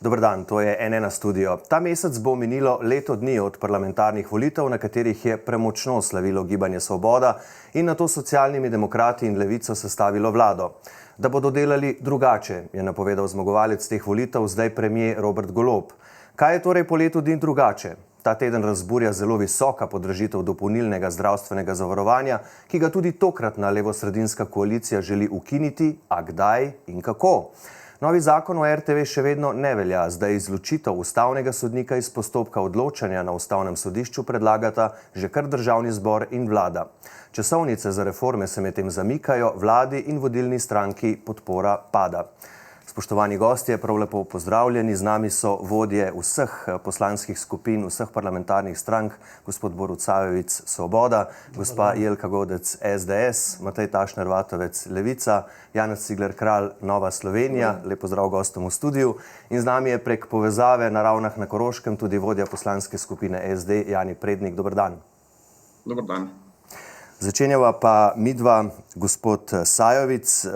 Dober dan, to je N1 studio. Ta mesec bo minilo leto dni od parlamentarnih volitev, na katerih je premočno slavilo Gibanje Svoboda in nato s Socialnimi demokrati in Levico sestavilo vlado. Da bodo delali drugače, je napovedal zmagovalec teh volitev, zdaj premier Robert Golob. Kaj je torej po letu dni drugače? Ta teden razburja zelo visoka podražitev dopolnilnega zdravstvenega zavarovanja, ki ga tudi tokratna levosredinska koalicija želi ukiniti, a kdaj in kako? Novi zakon o RTV še vedno ne velja, zdaj izločitev ustavnega sodnika iz postopka odločanja na ustavnem sodišču predlagata že kar državni zbor in vlada. Časovnice za reforme se medtem zamikajo, vladi in vodilni stranki podpora pada. Spoštovani gostje, prav lepo pozdravljeni, z nami so vodje vseh poslanskih skupin, vseh parlamentarnih strank, gospod Borut Sajovic, Svoboda, gospa Jelka Godec, SDS, Matej Tašner Vatovec, Levica, Janez Cigler Kralj, Nova Slovenija, lep pozdrav gostom v studiu in z nami je prek povezave na Ravnah na Koroškem tudi vodja poslanske skupine SD, Jani Prednik. Dober dan. Dober dan. Začenjava pa midva, gospod Sajovic.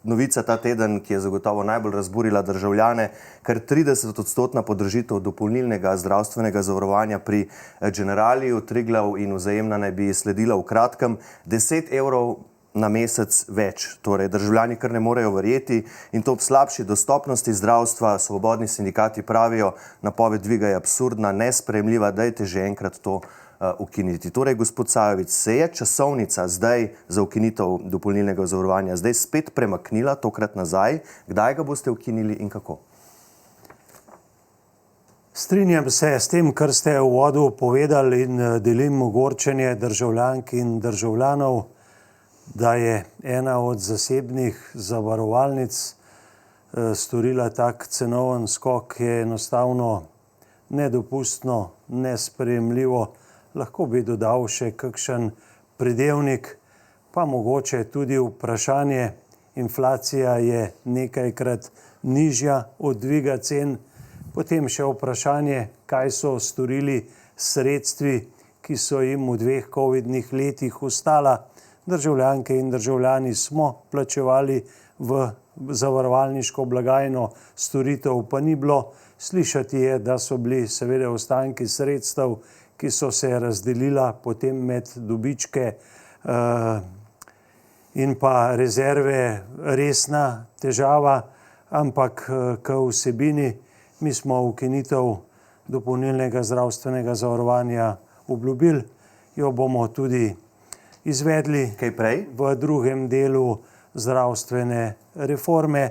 Novica ta teden, ki je zagotovo najbolj razburila državljane, kar 30% podražitev dopolnilnega zdravstvenega zavarovanja pri Generaliju, Triglav in Vzajemna naj bi sledila v kratkem, 10 evrov na mesec več. Torej, državljani kar ne morejo verjeti in to ob slabši dostopnosti zdravstva. Svobodni sindikati pravijo, napoved dviga je absurdna, nesprejemljiva, dajte že enkrat to ukiniti. Torej, gospod Sajovic, se je časovnica zdaj za ukinitev dopolnilnega zavarovanja zdaj spet premaknila, tokrat nazaj? Kdaj ga boste ukinili in kako? Strinjam se s tem, kar ste v uvodu povedali in delim ogorčenje državljank in državljanov, da je ena od zasebnih zavarovalnic storila tak cenoven skok, je enostavno nedopustno, nesprejemljivo. Lahko bi dodal še kakšen pridevnik, pa mogoče tudi vprašanje. Inflacija je nekajkrat nižja od dviga cen. Potem še vprašanje, kaj so storili sredstvi, ki so jim v 2 covidnih letih ostala. Državljanke in državljani smo plačevali v zavarovalniško blagajno, storitev pa ni bilo. Slišati je, da so bili seveda ostanki sredstev, ki so se razdelila potem med dobičke in pa rezerve, resna težava, ampak k vsebini. Mi smo ukinitev dopolnilnega zdravstvenega zavarovanja obljubili, jo bomo tudi izvedli. Kaj prej? V drugem delu zdravstvene reforme.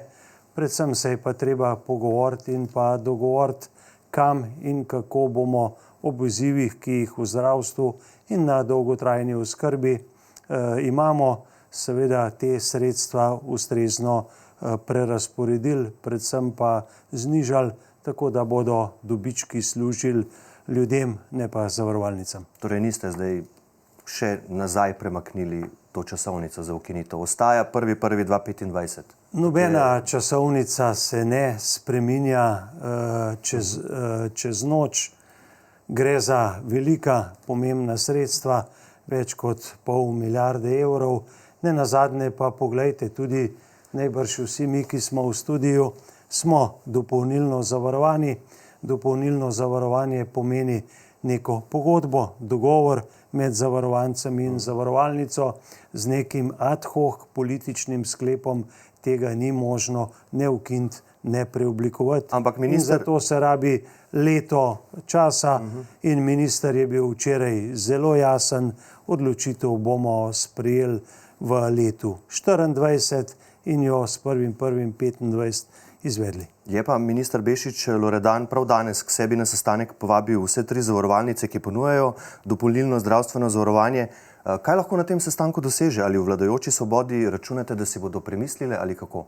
Predvsem se je pa treba pogovoriti in pa dogovoriti, kam in kako bomo ob izzivih, ki jih v zdravstvu in na dolgotrajni oskrbi imamo, seveda te sredstva ustrezno prerazporedili, predvsem pa znižali, tako da bodo dobički služili ljudem, ne pa zavarovalnicam. Torej niste zdaj še nazaj premaknili to časovnico za ukinitev. Ostaja 1.1.2025. Nobena časovnica se ne spreminja čez noč. Gre za velika, pomembna sredstva, več kot pol milijarde evrov. Ne nazadnje pa poglejte, tudi najbrž vsi mi, ki smo v studiu, smo dopolnilno zavarovani. Dopolnilno zavarovanje pomeni neko pogodbo, dogovor med zavarovancem in zavarovalnico z nekim ad hoc političnim sklepom. Tega ni možno ne ukiniti, ne preoblikovati. Ampak minister... In zato se rabi leto časa in minister je bil včeraj zelo jasen, odločitev bomo sprejeli v letu 2024 in jo s 1.1.2025 izvedli. Je pa minister Bešič Loredan prav danes k sebi na sestanek povabil vse 3 zavarovalnice, ki ponujajo dopolnilno zdravstveno zavarovanje. Kaj lahko na tem sestanku doseže? Ali v vladajoči Svobodi računate, da si bodo premislili ali kako?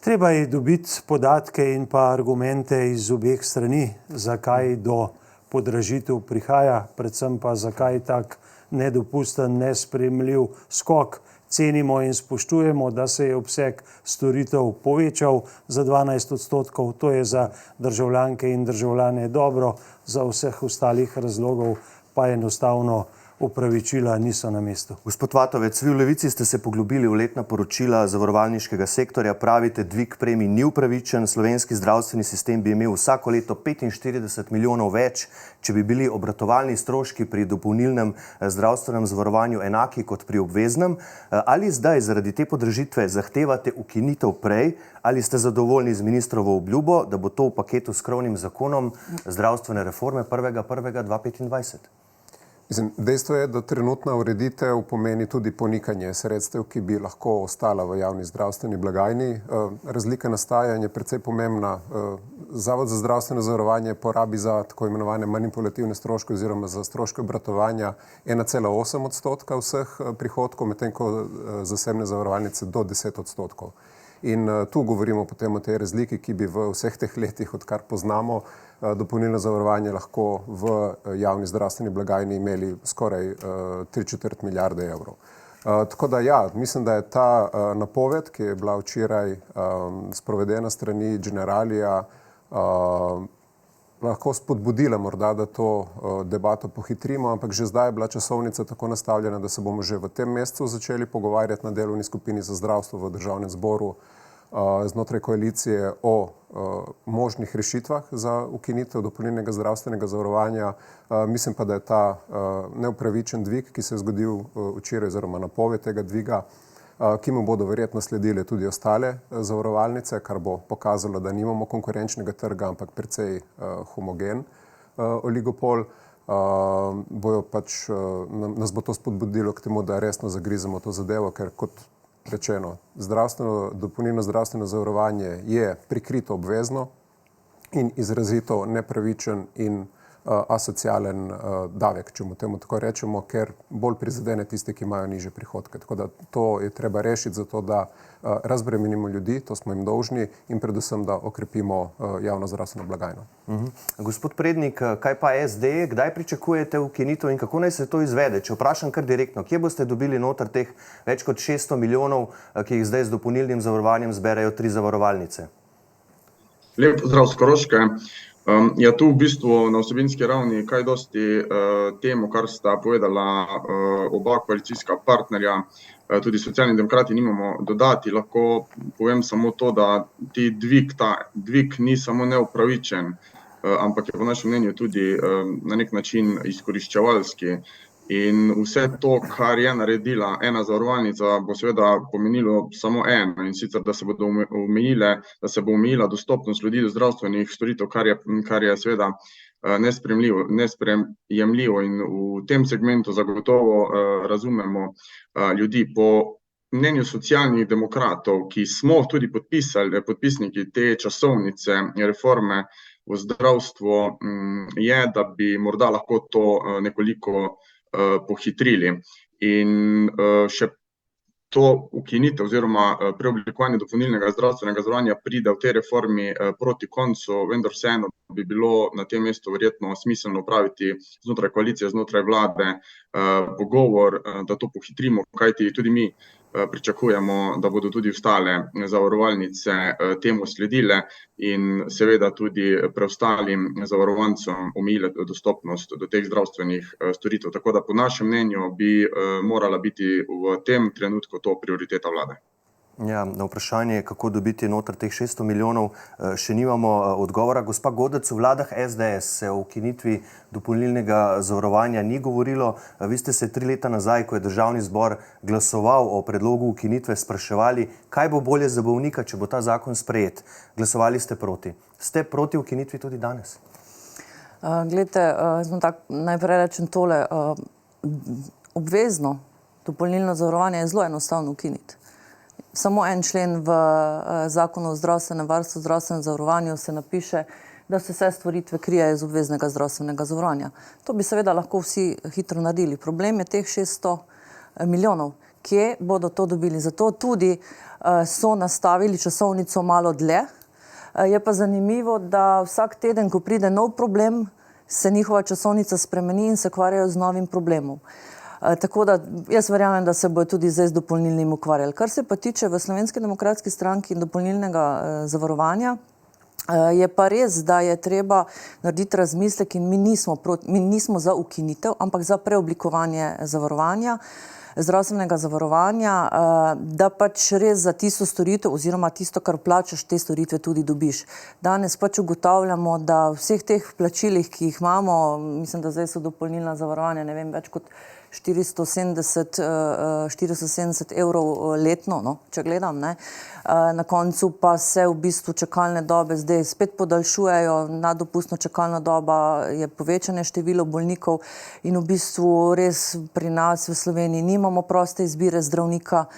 Treba je dobiti podatke in pa argumente iz obeh strani, zakaj do podražitev prihaja, predvsem pa zakaj tak nedopusten, nesprejemljiv skok. Cenimo in spoštujemo, da se je obseg storitev povečal za 12%. To je za državljanke in državljane dobro, za vseh ostalih razlogov pa enostavno opravičila niso na mestu. Gospod Vatovec, vi v Levici ste se poglobili v letna poročila zavarovalniškega sektorja, pravite, dvig premij ni upravičen, slovenski zdravstveni sistem bi imel vsako leto 45 milijonov več, če bi bili obratovalni stroški pri dopolnilnem zdravstvenem zavarovanju enaki kot pri obveznem. Ali zdaj zaradi te podražitve zahtevate ukinitev prej, ali ste zadovoljni z ministrovo obljubo, da bo to v paketu s krovnim zakonom zdravstvene reforme 1.1.2025? Dejstvo je, da trenutna ureditev pomeni tudi ponikanje sredstev, ki bi lahko ostala v javni zdravstveni blagajni. Razlika nastaja in je precej pomembna. Zavod za zdravstveno zavarovanje porabi za tako imenovane manipulativne stroške oziroma za stroške obratovanja 1,8% vseh prihodkov, medtem ko zasebne zavarovalnice do 10%. In tu govorimo potem o tej razliki, ki bi v vseh teh letih, odkar poznamo dopolnilno zavarovanje, lahko v javni zdravstveni blagajni imeli skoraj 3/4 milijarde evrov. Tako da ja, mislim, da je ta napoved, ki je bila včeraj sprovedena strani Generalija, lahko spodbudila morda, da to debato pohitrimo, ampak že zdaj je bila časovnica tako nastavljena, da se bomo že v tem mesecu začeli pogovarjati na delovni skupini za zdravstvo v Državnem zboru znotraj koalicije o možnih rešitvah za ukinitev dopolnilnega zdravstvenega zavarovanja. Mislim pa, da je ta neupravičen dvig, ki se je zgodil včeraj, oziroma napoved tega dviga, ki mu bodo verjetno sledile tudi ostale zavarovalnice, kar bo pokazalo, da nimamo konkurenčnega trga, ampak precej homogen oligopol. Nas bo to spodbudilo k temu, da resno zagrizemo to zadevo, ker kot rečeno, dopolnilno zdravstveno zavarovanje je prikrito obvezno in izrazito nepravičen in asocialen davek, če mu temu tako rečemo, ker bolj prizadene tiste, ki imajo nižje prihodke. Tako da to je treba rešiti zato, da razbremenimo ljudi, to smo jim dolžni, in predvsem, da okrepimo javno zdravstveno blagajno. Gospod Prednik, kaj pa SD, kdaj pričakujete ukinitev in kako naj se to izvede? Če vprašam kar direktno, kje boste dobili noter teh več kot 600 milijonov, ki jih zdaj z dopolnilnim zavarovanjem zberejo 3 zavarovalnice? Lep pozdrav s Koroške. Ja, tu v bistvu na vsebinski ravni kaj dosti temu, kar sta povedala oba koalicijska partnerja, tudi Socialni demokrati, nimamo dodati. Lahko povem samo to, da ta dvig ni samo neupravičen, ampak je po našem mnenju tudi na nek način izkoriščevalski. In vse to, kar je naredila ena zavarovalnica, bo seveda pomenilo samo eno, in sicer, da se bo omejila dostopnost ljudi do zdravstvenih storitev, kar je seveda nesprejemljivo, in v tem segmentu zagotovo razumemo ljudi. Po mnenju Socialnih demokratov, ki smo tudi podpisniki te časovnice reforme v zdravstvu, je, da bi morda lahko to nekoliko pohitrili. In še to ukinitev oziroma preoblikovanje dopolnilnega zdravstvenega zavarovanja pride v tej reformi proti koncu, vendar vseeno bi bilo na tem mestu verjetno smiselno opraviti znotraj koalicije, znotraj vlade pogovor, da to pohitrimo, kajti tudi mi pričakujemo, da bodo tudi ostale zavarovalnice temu sledile in seveda tudi preostalim zavarovancem omejile dostopnost do teh zdravstvenih storitev. Tako da po našem mnenju bi morala biti v tem trenutku to prioriteta vlade. Ja, na vprašanje, kako dobiti noter teh 600 milijonov, še nimamo odgovora. Gospa Godec, v vladah SDS se o ukinitvi dopolnilnega zavarovanja ni govorilo. Vi ste se 3 leta nazaj, ko je Državni zbor glasoval o predlogu ukinitve, spraševali, kaj bo bolje za bolnika, če bo ta zakon sprejet. Glasovali ste proti. Ste proti ukinitvi tudi danes? Glejte, najprej rečem tole. Obvezno dopolnilno zavarovanje je zelo enostavno ukiniti. Samo en člen v zakonu o zdravstvenem varstvu, zdravstvenem zavarovanju se napiše, da se vse storitve krijejo iz obveznega zdravstvenega zavarovanja. To bi seveda lahko vsi hitro naredili. Problem je teh 600 milijonov. Kje bodo to dobili? Zato tudi so nastavili časovnico malo dlje. Je pa zanimivo, da vsak teden, ko pride nov problem, se njihova časovnica spremeni in se ukvarjajo z novim problemom. Tako da jaz verjamem, da se bojo tudi zdaj z dopolnilnim ukvarjali. Kar se pa tiče v Slovenski demokratski stranki dopolnilnega zavarovanja, Je pa res, da je treba narediti razmislek in mi nismo za ukinitev, ampak za preoblikovanje zdravstvenega zavarovanja, da pač res za tisto storitev oziroma tisto, kar plačaš, te storitve tudi dobiš. Danes pač ugotavljamo, da vseh teh plačilih, ki jih imamo, mislim, da zdaj so dopolnilna zavarovanja, ne vem, več kot 470 evrov letno, no, če gledam, ne. Na koncu pa se v bistvu čakalne dobe zdaj spet podaljšujejo, naddopustna čakalna doba je povečanje število bolnikov in v bistvu res pri nas v Sloveniji nimamo proste izbire zdravnika,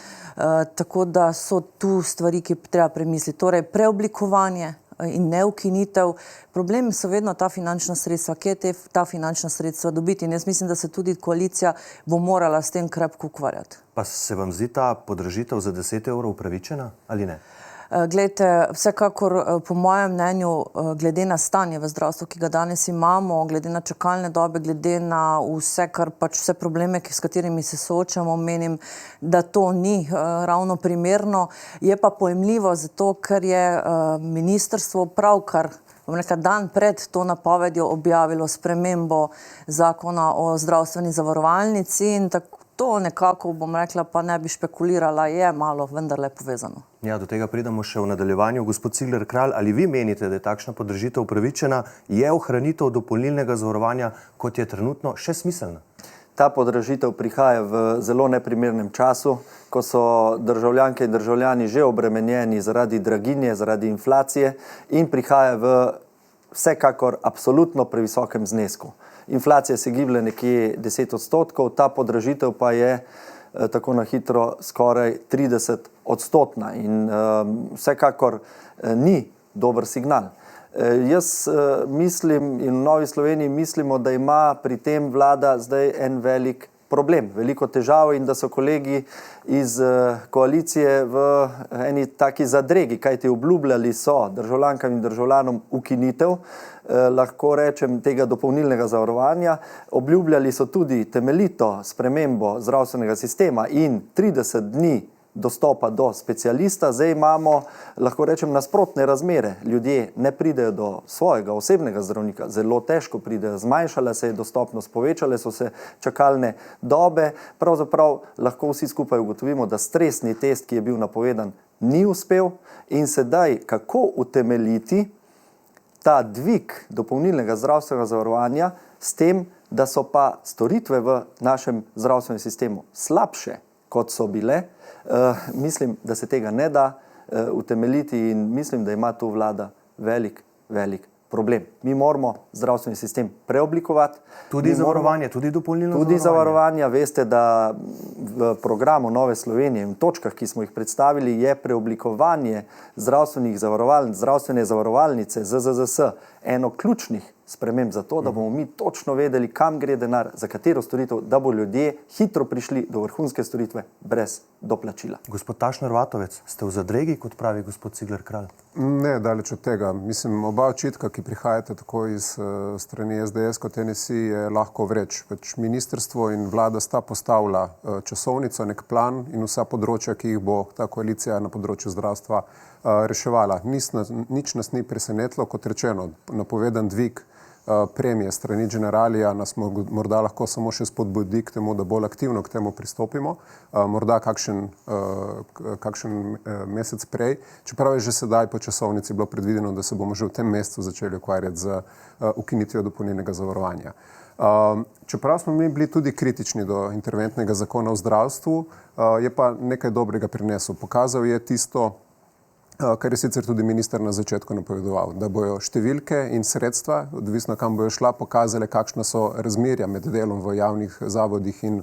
tako da so tu stvari, ki treba premisliti. Torej, preoblikovanje in ne ukinitev. Problem so vedno ta finančna sredstva, kje ta finančna sredstva dobiti. In jaz mislim, da se tudi koalicija bo morala s tem krepko ukvarjati. Pa se vam zdi ta podražitev za 10 evrov upravičena ali ne? Glejte, vsekakor po mojem mnenju, glede na stanje v zdravstvu, ki ga danes imamo, glede na čakalne dobe, glede na vse, vse probleme, s katerimi se soočamo, menim, da to ni ravno primerno. Je pa pojmljivo zato, ker je ministrstvo pravkar, dan pred to napovedjo objavilo spremembo zakona o zdravstveni zavarovalnici in to nekako, bom rekla, pa ne bi špekulirala, je malo vendarle povezano. Ja, do tega pridemo še v nadaljevanju. Gospod Cigler Kralj, ali vi menite, da je takšna podražitev upravičena? Je ohranitev dopolnilnega zavarovanja, kot je trenutno, še smiselna? Ta podražitev prihaja v zelo neprimernem času, ko so državljanke in državljani že obremenjeni zaradi draginje, zaradi inflacije in prihaja v vsekakor absolutno previsokem znesku. Inflacija se giblje nekje 10%, ta podražitev pa je tako na hitro skoraj 30% in vsekakor ni dober signal. Jaz mislim in v Novi Sloveniji mislimo, da ima pri tem vlada zdaj en velik problem, veliko težav in da so kolegi iz koalicije v eni taki zadregi, kajti obljubljali so državljankam in državljanom ukinitev, lahko rečem, tega dopolnilnega zavarovanja. Obljubljali so tudi temeljito spremembo zdravstvenega sistema in 30 dni dostopa do specialista. Zdaj imamo, lahko rečem, nasprotne razmere. Ljudje ne pridejo do svojega osebnega zdravnika, zelo težko pridejo, zmanjšala se je dostopnost, povečale so se čakalne dobe. Pravzaprav lahko vsi skupaj ugotovimo, da stresni test, ki je bil napovedan, ni uspel in sedaj kako utemeljiti ta dvig dopolnilnega zdravstvenega zavarovanja s tem, da so pa storitve v našem zdravstvenem sistemu slabše, kot so bile. Mislim, da se tega ne da utemeljiti in mislim, da ima tu vlada velik problem. Mi moramo zdravstveni sistem preoblikovati. Tudi zavarovanje, tudi dopolnilno zavarovanje? Tudi zavarovanja. Veste, da v programu Nove Slovenije in točkah, ki smo jih predstavili, je preoblikovanje zdravstvenih zavarovalnic, zdravstvene zavarovalnice ZZZS eno ključnih sprememb za to, da bomo mi točno vedeli, kam gre denar, za katero storitev, da bo ljudje hitro prišli do vrhunske storitve brez doplačila. Gospod Tašner Vatovec, ste v zadregi, kot pravi gospod Cigler Kralj? Ne, daleč od tega. Mislim, oba očitka, ki prihajate tako iz strani SDS kot NSI, je lahko vreč. Ministrstvo in vlada sta postavila časovnico, nek plan in vsa področja, ki jih bo ta koalicija na področju zdravstva reševala. Nič nas ni presenetilo, kot rečeno, napovedan dvig premije strani Generalija nas morda lahko samo še spodbudi k temu, da bolj aktivno k temu pristopimo, morda kakšen mesec prej, čeprav je že sedaj po časovnici bilo predvideno, da se bomo že v tem mesecu začeli ukvarjati z ukinitvijo dopolnilnega zavarovanja. Čeprav smo mi bili tudi kritični do interventnega zakona o zdravstvu, je pa nekaj dobrega prinesel. Pokazal je tisto, kar je sicer tudi minister na začetku napovedoval, da bojo številke in sredstva, odvisno kam bojo šla, pokazale, kakšna so razmerja med delom v javnih zavodih in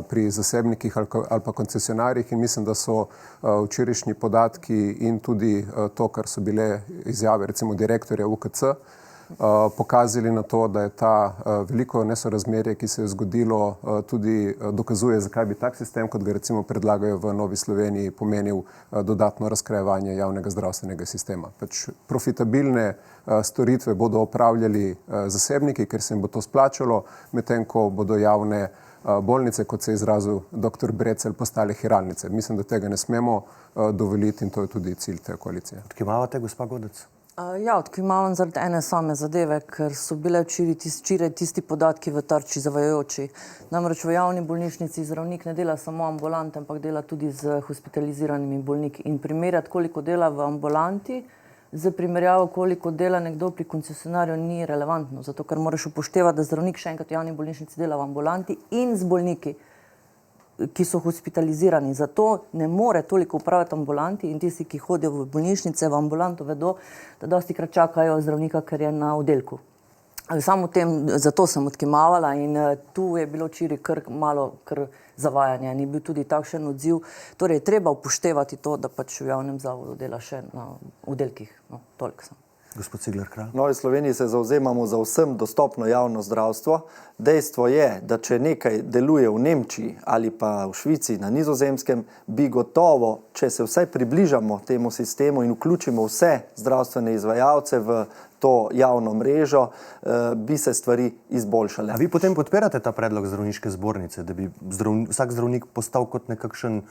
pri zasebnikih ali pa koncesionarjih in mislim, da so včerajšnji podatki in tudi to, kar so bile izjave recimo direktorja UKC, pokazali na to, da je ta veliko nesorazmerje, ki se je zgodilo, tudi dokazuje, zakaj bi tak sistem, kot ga recimo predlagajo v Novi Sloveniji, pomenil dodatno razkrajevanje javnega zdravstvenega sistema. Profitabilne storitve bodo opravljali zasebniki, ker se jim bo to splačalo, medtem ko bodo javne bolnice, kot se je izrazil dr. Brecelj, postale hiralnice. Mislim, da tega ne smemo dovoliti in to je tudi cilj te koalicije. Odkimavate, gospa Godec? Ja, odkrimavam zaradi ene same zadeve, ker so bile včeraj tisti podatki v Tarči zavajajoči. Namreč v javni bolnišnici zdravnik ne dela samo ambulante, ampak dela tudi z hospitaliziranimi bolniki. In primerjati, koliko dela v ambulanti, z primerjavo, koliko dela nekdo pri koncesionarju, ni relevantno. Zato, ker moraš upoštevati, da zdravnik še enkrat v javni bolnišnici dela v ambulanti in z bolniki, ki so hospitalizirani. Zato ne more toliko upravljati ambulanti in tisti, ki hodijo v bolnišnice, v ambulanto, vedo, da dostikrat čakajo zdravnika, ker je na oddelku. Samo zato sem odkimavala in tu je bilo včeraj kar zavajanje. Ni bil tudi takšen odziv. Torej, treba upoštevati to, da pač v javnem zavodu dela še na oddelkih. No, toliko sem. Gospod Cigler Kralj. V Novi Sloveniji se zavzemamo za vsem dostopno javno zdravstvo. Dejstvo je, da če nekaj deluje v Nemčiji ali pa v Švici, na Nizozemskem, bi gotovo, če se vsaj približamo temu sistemu in vključimo vse zdravstvene izvajalce v to javno mrežo, bi se stvari izboljšale. A vi potem podpirate ta predlog zdravniške zbornice, da bi vsak zdravnik postal kot nekakšen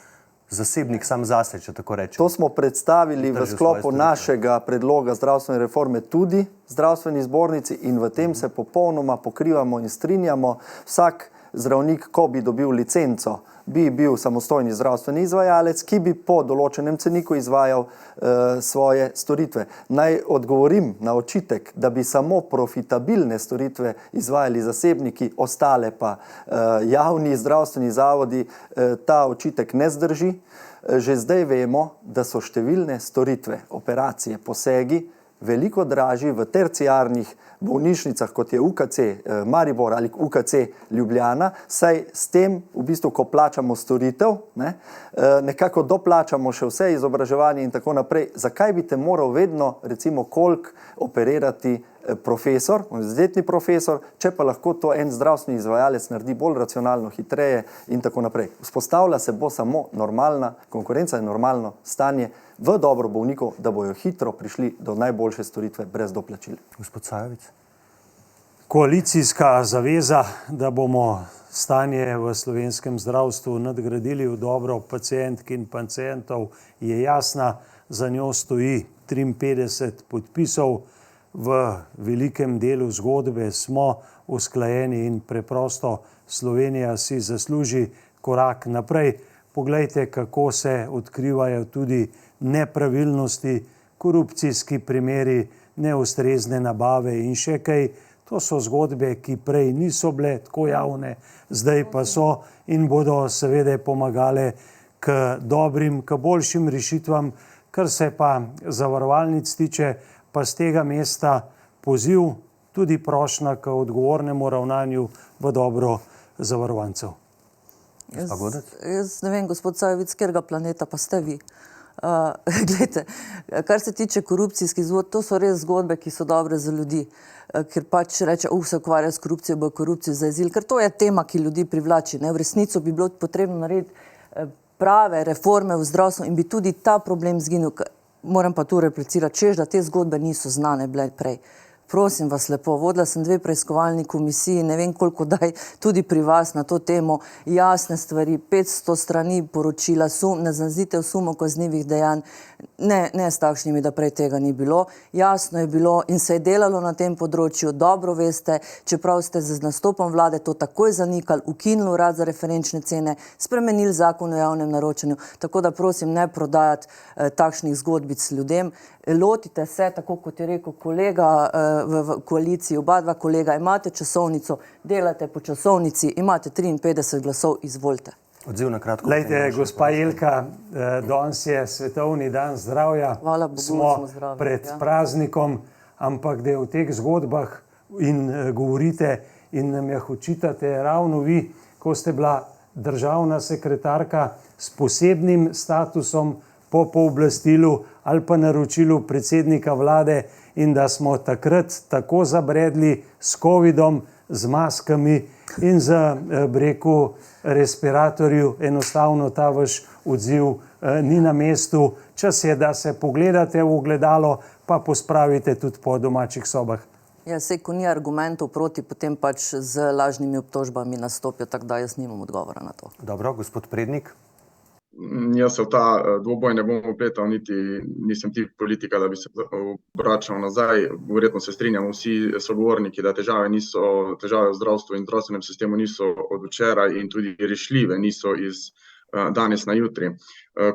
zasebnik sam zase, če tako rečem? To smo predstavili v sklopu našega predloga zdravstvene reforme tudi zdravstveni zbornici in v tem se popolnoma pokrivamo in strinjamo. Vsak zdravnik, ko bi dobil licenco, bi bil samostojni zdravstveni izvajalec, ki bi po določenem ceniku izvajal svoje storitve. Naj odgovorim na očitek, da bi samo profitabilne storitve izvajali zasebniki, ostale pa javni zdravstveni zavodi, ta očitek ne zdrži. Že zdaj vemo, da so številne storitve, operacije, posegi veliko dražji v terciarnih bolnišnicah, kot je UKC Maribor ali UKC Ljubljana, saj s tem, v bistvu, ko plačamo storitev, nekako doplačamo še vse izobraževanje in tako naprej. Zakaj bi te moral vedno, recimo, koliko operirati profesor, univerzitetni profesor, če pa lahko to en zdravstveni izvajalec naredi bolj racionalno, hitreje in tako naprej. Vzpostavlja se bo samo normalna konkurenca in normalno stanje v dobro bolnikov, da bojo hitro prišli do najboljše storitve brez doplačil. Gospod Sajovic. Koalicijska zaveza, da bomo stanje v slovenskem zdravstvu nadgradili v dobro pacientk in pacientov, je jasna. Za njo stoji 53 podpisov. V velikem delu zgodbe smo usklajeni in preprosto Slovenija si zasluži korak naprej. Poglejte, kako se odkrivajo tudi nepravilnosti, korupcijski primeri, neustrezne nabave in še kaj. To so zgodbe, ki prej niso bile tako javne, zdaj pa so in bodo seveda pomagale k dobrim, k boljšim rešitvam. Kar se pa zavarovalnic tiče, pa z tega mesta poziv, tudi prošnja k odgovornemu ravnanju v dobro zavarovancev. Jaz ne vem, gospod Sajovic, katerega planeta pa ste vi. Glejte, kar se tiče korupcijskih zgodb, to so res zgodbe, ki so dobre za ljudi, ker pač reče, se ukvarja s korupcijo, bo korupcijo zajezili, ker to je tema, ki ljudi privlači. V resnico bi bilo potrebno narediti prave reforme v zdravstvu in bi tudi ta problem zginil. Moram pa tu replicirati, češ, da te zgodbe niso znane bile prej. Prosim vas lepo, vodila sem 2 preiskovalni komisiji, ne vem koliko daj, tudi pri vas na to temo, jasne stvari, 500 strani poročila, naznanitev sumov kaznivih dejanj, ne s takšnimi, da prej tega ni bilo. Jasno je bilo in se je delalo na tem področju, dobro veste, čeprav ste z nastopom vlade to takoj zanikali, ukinili urad za referenčne cene, spremenili zakon o javnem naročanju, tako da prosim, ne prodajati takšnih zgodbic ljudem. Lotite se, tako kot je rekel kolega v koaliciji, oba dva kolega, imate časovnico, delate po časovnici, imate 53 glasov, izvolite. Odziv na kratko. Lejte, gospa Jelka, danes je svetovni dan zdravja. Hvala Bogu, smo zdravi, pred praznikom, ampak da je v teh zgodbah in govorite in nam jih očitate ravno vi, ko ste bila državna sekretarka s posebnim statusom po pooblastilu ali pa naročilu predsednika vlade in da smo takrat tako zabredli s covidom, z maskami in z breku respiratorju, enostavno ta vaš odziv ni na mestu. Čas je, da se pogledate v ogledalo, pa pospravite tudi po domačih sobah. Ja, sej, ko ni argumentov proti, potem pač z lažnimi obtožbami nastopijo, tako da jaz nimam odgovora na to. Dobro, gospod Prednik. Jaz se v ta dvoboj ne bom vpletal, niti nisem tip politika, da bi se obračal nazaj. Verjetno se strinjamo vsi sogovorniki, da težave v zdravstvu in zdravstvenem sistemu niso od včeraj in tudi rešljive niso iz danes na jutri.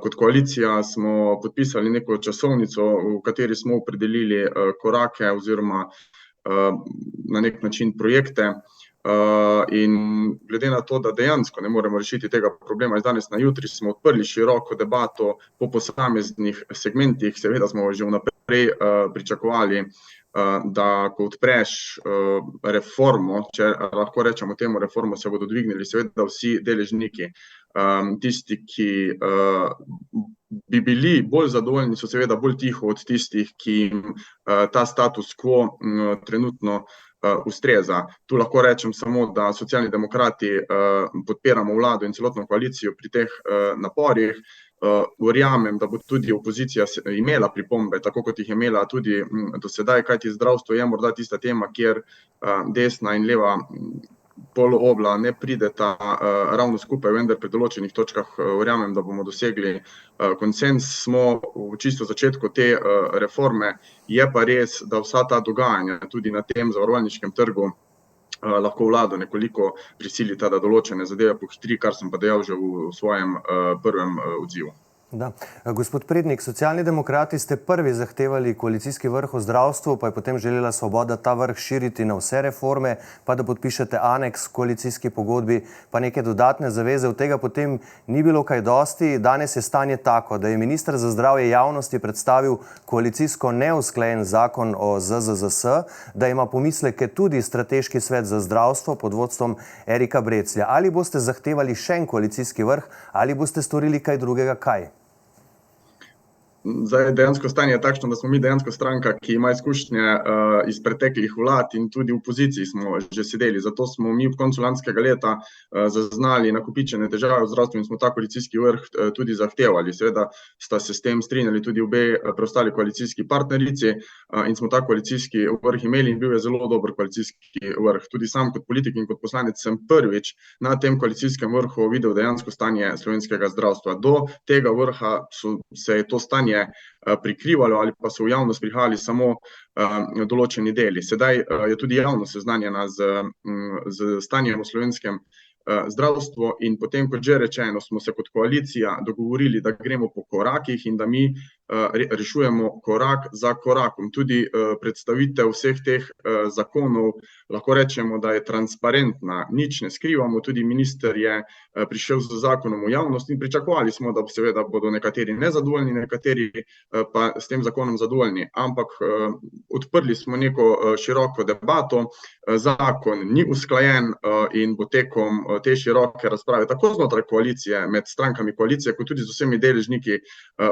Kot koalicija smo podpisali neko časovnico, v kateri smo opredelili korake oziroma na nek način projekte. In glede na to, da dejansko ne moremo rešiti tega problema iz danes na jutri, smo odprli široko debato po posameznih segmentih. Seveda smo že vnaprej pričakovali, da ko odpreš reformo, če lahko rečemo temu reformo, se bodo dvignili seveda vsi deležniki. Tisti, ki bi bili bolj zadovoljni, so seveda bolj tiho od tistih, ki jim ta status quo trenutno ustreza. Tu lahko rečem samo, da Socialni demokrati podpiramo vlado in celotno koalicijo pri teh naporih. Verjamem, da bo tudi opozicija imela pripombe, tako kot jih je imela tudi do sedaj, kajti zdravstvo je morda tista tema, kjer desna in leva polobla ne prideta ravno skupaj, vendar pri določenih točkah verjamem, da bomo dosegli konsenz. Smo v čisto začetku te reforme, je pa res, da vsa ta dogajanja tudi na tem zavarovalniškem trgu lahko vlado nekoliko prisilita, da določene zadeve pohitri, kar sem pa dejal že v svojem prvem odzivu. Da. Gospod Prednik, Socialni demokrati ste prvi zahtevali koalicijski vrh o zdravstvu, pa je potem želela Svoboda ta vrh širiti na vse reforme, pa da podpišete aneks koalicijski pogodbi, pa neke dodatne zaveze. Od tega potem ni bilo kaj dosti. Danes je stanje tako, da je minister za zdravje javnosti predstavil koalicijsko neusklajen zakon o ZZZS, da ima pomisleke tudi Strateški svet za zdravstvo pod vodstvom Erika Breclja. Ali boste zahtevali še en koalicijski vrh, ali boste storili kaj drugega, kaj? Zdaj, dejansko stanje je takšno, da smo mi dejansko stranka, ki ima izkušnje iz preteklih vlad in tudi v opoziciji smo že sedeli. Zato smo mi v koncu lanskega leta zaznali nakopičene težave v zdravstvu in smo ta koalicijski vrh tudi zahtevali. Seveda sta se s tem strinjali tudi obe preostali koalicijski partnerici in smo ta koalicijski vrh imeli in bil je zelo dober koalicijski vrh. Tudi sam kot politik in kot poslanec sem prvič na tem koalicijskem vrhu videl dejansko stanje slovenskega zdravstva. Do tega vrha se je to stanje prikrivalo ali pa so v javnost prihajali samo določeni deli. Sedaj je tudi javnost seznanjena z stanjem v slovenskem zdravstvu in potem, kot že rečeno, smo se kot koalicija dogovorili, da gremo po korakih in da mi rešujemo korak za korakom. Tudi predstavitev vseh teh zakonov lahko rečemo, da je transparentna, nič ne skrivamo. Tudi minister je prišel z zakonom v javnost in pričakovali smo, da seveda bodo nekateri nezadovoljni, nekateri pa s tem zakonom zadovoljni. Ampak odprli smo neko široko debato, zakon ni usklajen in bo tekom te široke razprave tako znotraj koalicije, med strankami koalicije, kot tudi z vsemi deležniki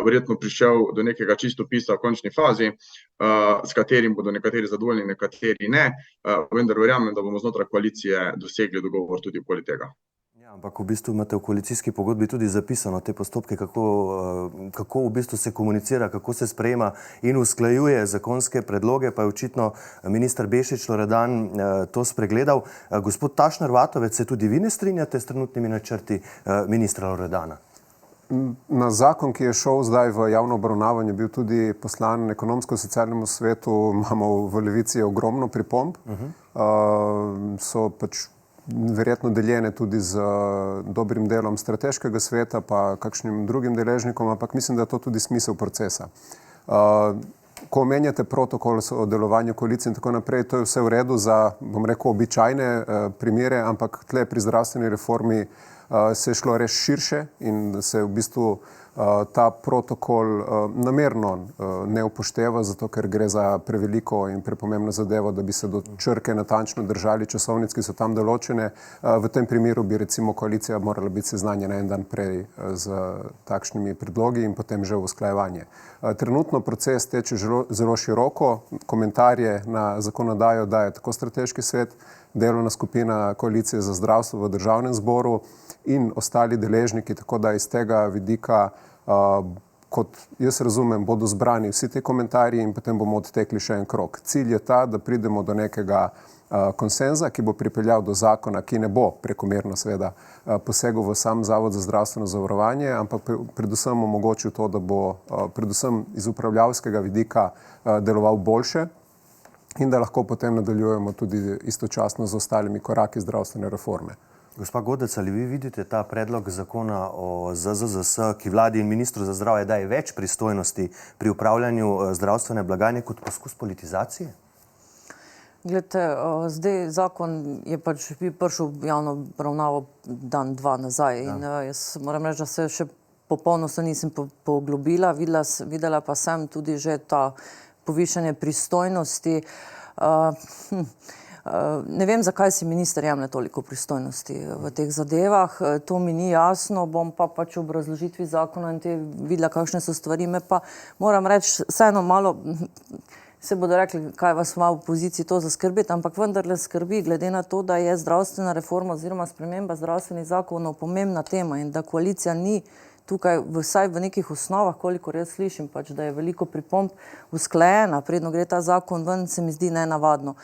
verjetno prišel do nekega čistopisa v končni fazi, s katerim bodo nekateri zadovoljni, nekateri ne, vendar verjamem, da bomo znotraj koalicije dosegli dogovor tudi okoli tega. Ja, ampak v bistvu imate v koalicijski pogodbi tudi zapisano te postopke, kako v bistvu se komunicira, kako se sprejema in usklajuje zakonske predloge, pa je očitno minister Bešič Loredan to spregledal. Gospod Tašner Vatovec, se tudi vi ne strinjate s trenutnimi načrti ministra Loredana? Na zakon, ki je šel zdaj v javno obravnavanje, bil tudi poslan ekonomsko-socialnemu svetu, imamo v Levici ogromno pripomb. So pač verjetno deljene tudi z dobrim delom strateškega sveta pa kakšnim drugim deležnikom, ampak mislim, da je to tudi smisel procesa. Ko omenjate protokol o delovanju koalicije in tako naprej, to je vse v redu za, bom rekel, običajne primere, ampak tle pri zdravstveni reformi se je šlo res širše in se v bistvu ta protokol namerno ne upošteva, zato ker gre za preveliko in prepomembno zadevo, da bi se do črke natančno držali časovnic, ki so tam določene. V tem primeru bi recimo koalicija morala biti seznanjena en dan prej z takšnimi predlogi in potem že v usklajevanje. Trenutno proces teče zelo široko, komentarje na zakonodajo daje tako Strateški svet, delovna skupina koalicije za zdravstvo v Državnem zboru in ostali deležniki, tako da iz tega vidika kot jaz razumem, bodo zbrani vsi te komentarji in potem bomo odtekli še en krog. Cilj je ta, da pridemo do nekega konsenza, ki bo pripeljal do zakona, ki ne bo prekomerno seveda posegel v sam Zavod za zdravstveno zavarovanje, ampak predvsem omogočil to, da bo predvsem iz upravljavskega vidika deloval boljše in da lahko potem nadaljujemo tudi istočasno z ostalimi koraki zdravstvene reforme. Gospa Godec, ali vi vidite ta predlog zakona o ZZZS, ki vladi in ministru za zdravje daje več pristojnosti pri upravljanju zdravstvene blagajne kot poskus politizacije? Glejte, zdaj zakon je pač prišel v javno obravnavo dan, dva nazaj in jaz moram reči, da se še popolno se nisem poglobila, videla pa sem tudi že ta povišanje pristojnosti. Ne vem, zakaj si minister jemlje toliko pristojnosti v teh zadevah, to mi ni jasno, bom pa pač v obrazložitvi zakona in te videla, kakšne so stvari, me pa moram reči, vseeno malo, se bodo rekli, kaj vas ima v opoziciji to zaskrbeti, ampak vendarle skrbi, glede na to, da je zdravstvena reforma oziroma sprememba zdravstvenih zakonov pomembna tema in da koalicija ni tukaj, vsaj v nekih osnovah, kolikor jaz slišim, pač, da je veliko pripomb usklajena, predno gre ta zakon ven, se mi zdi nenavadno.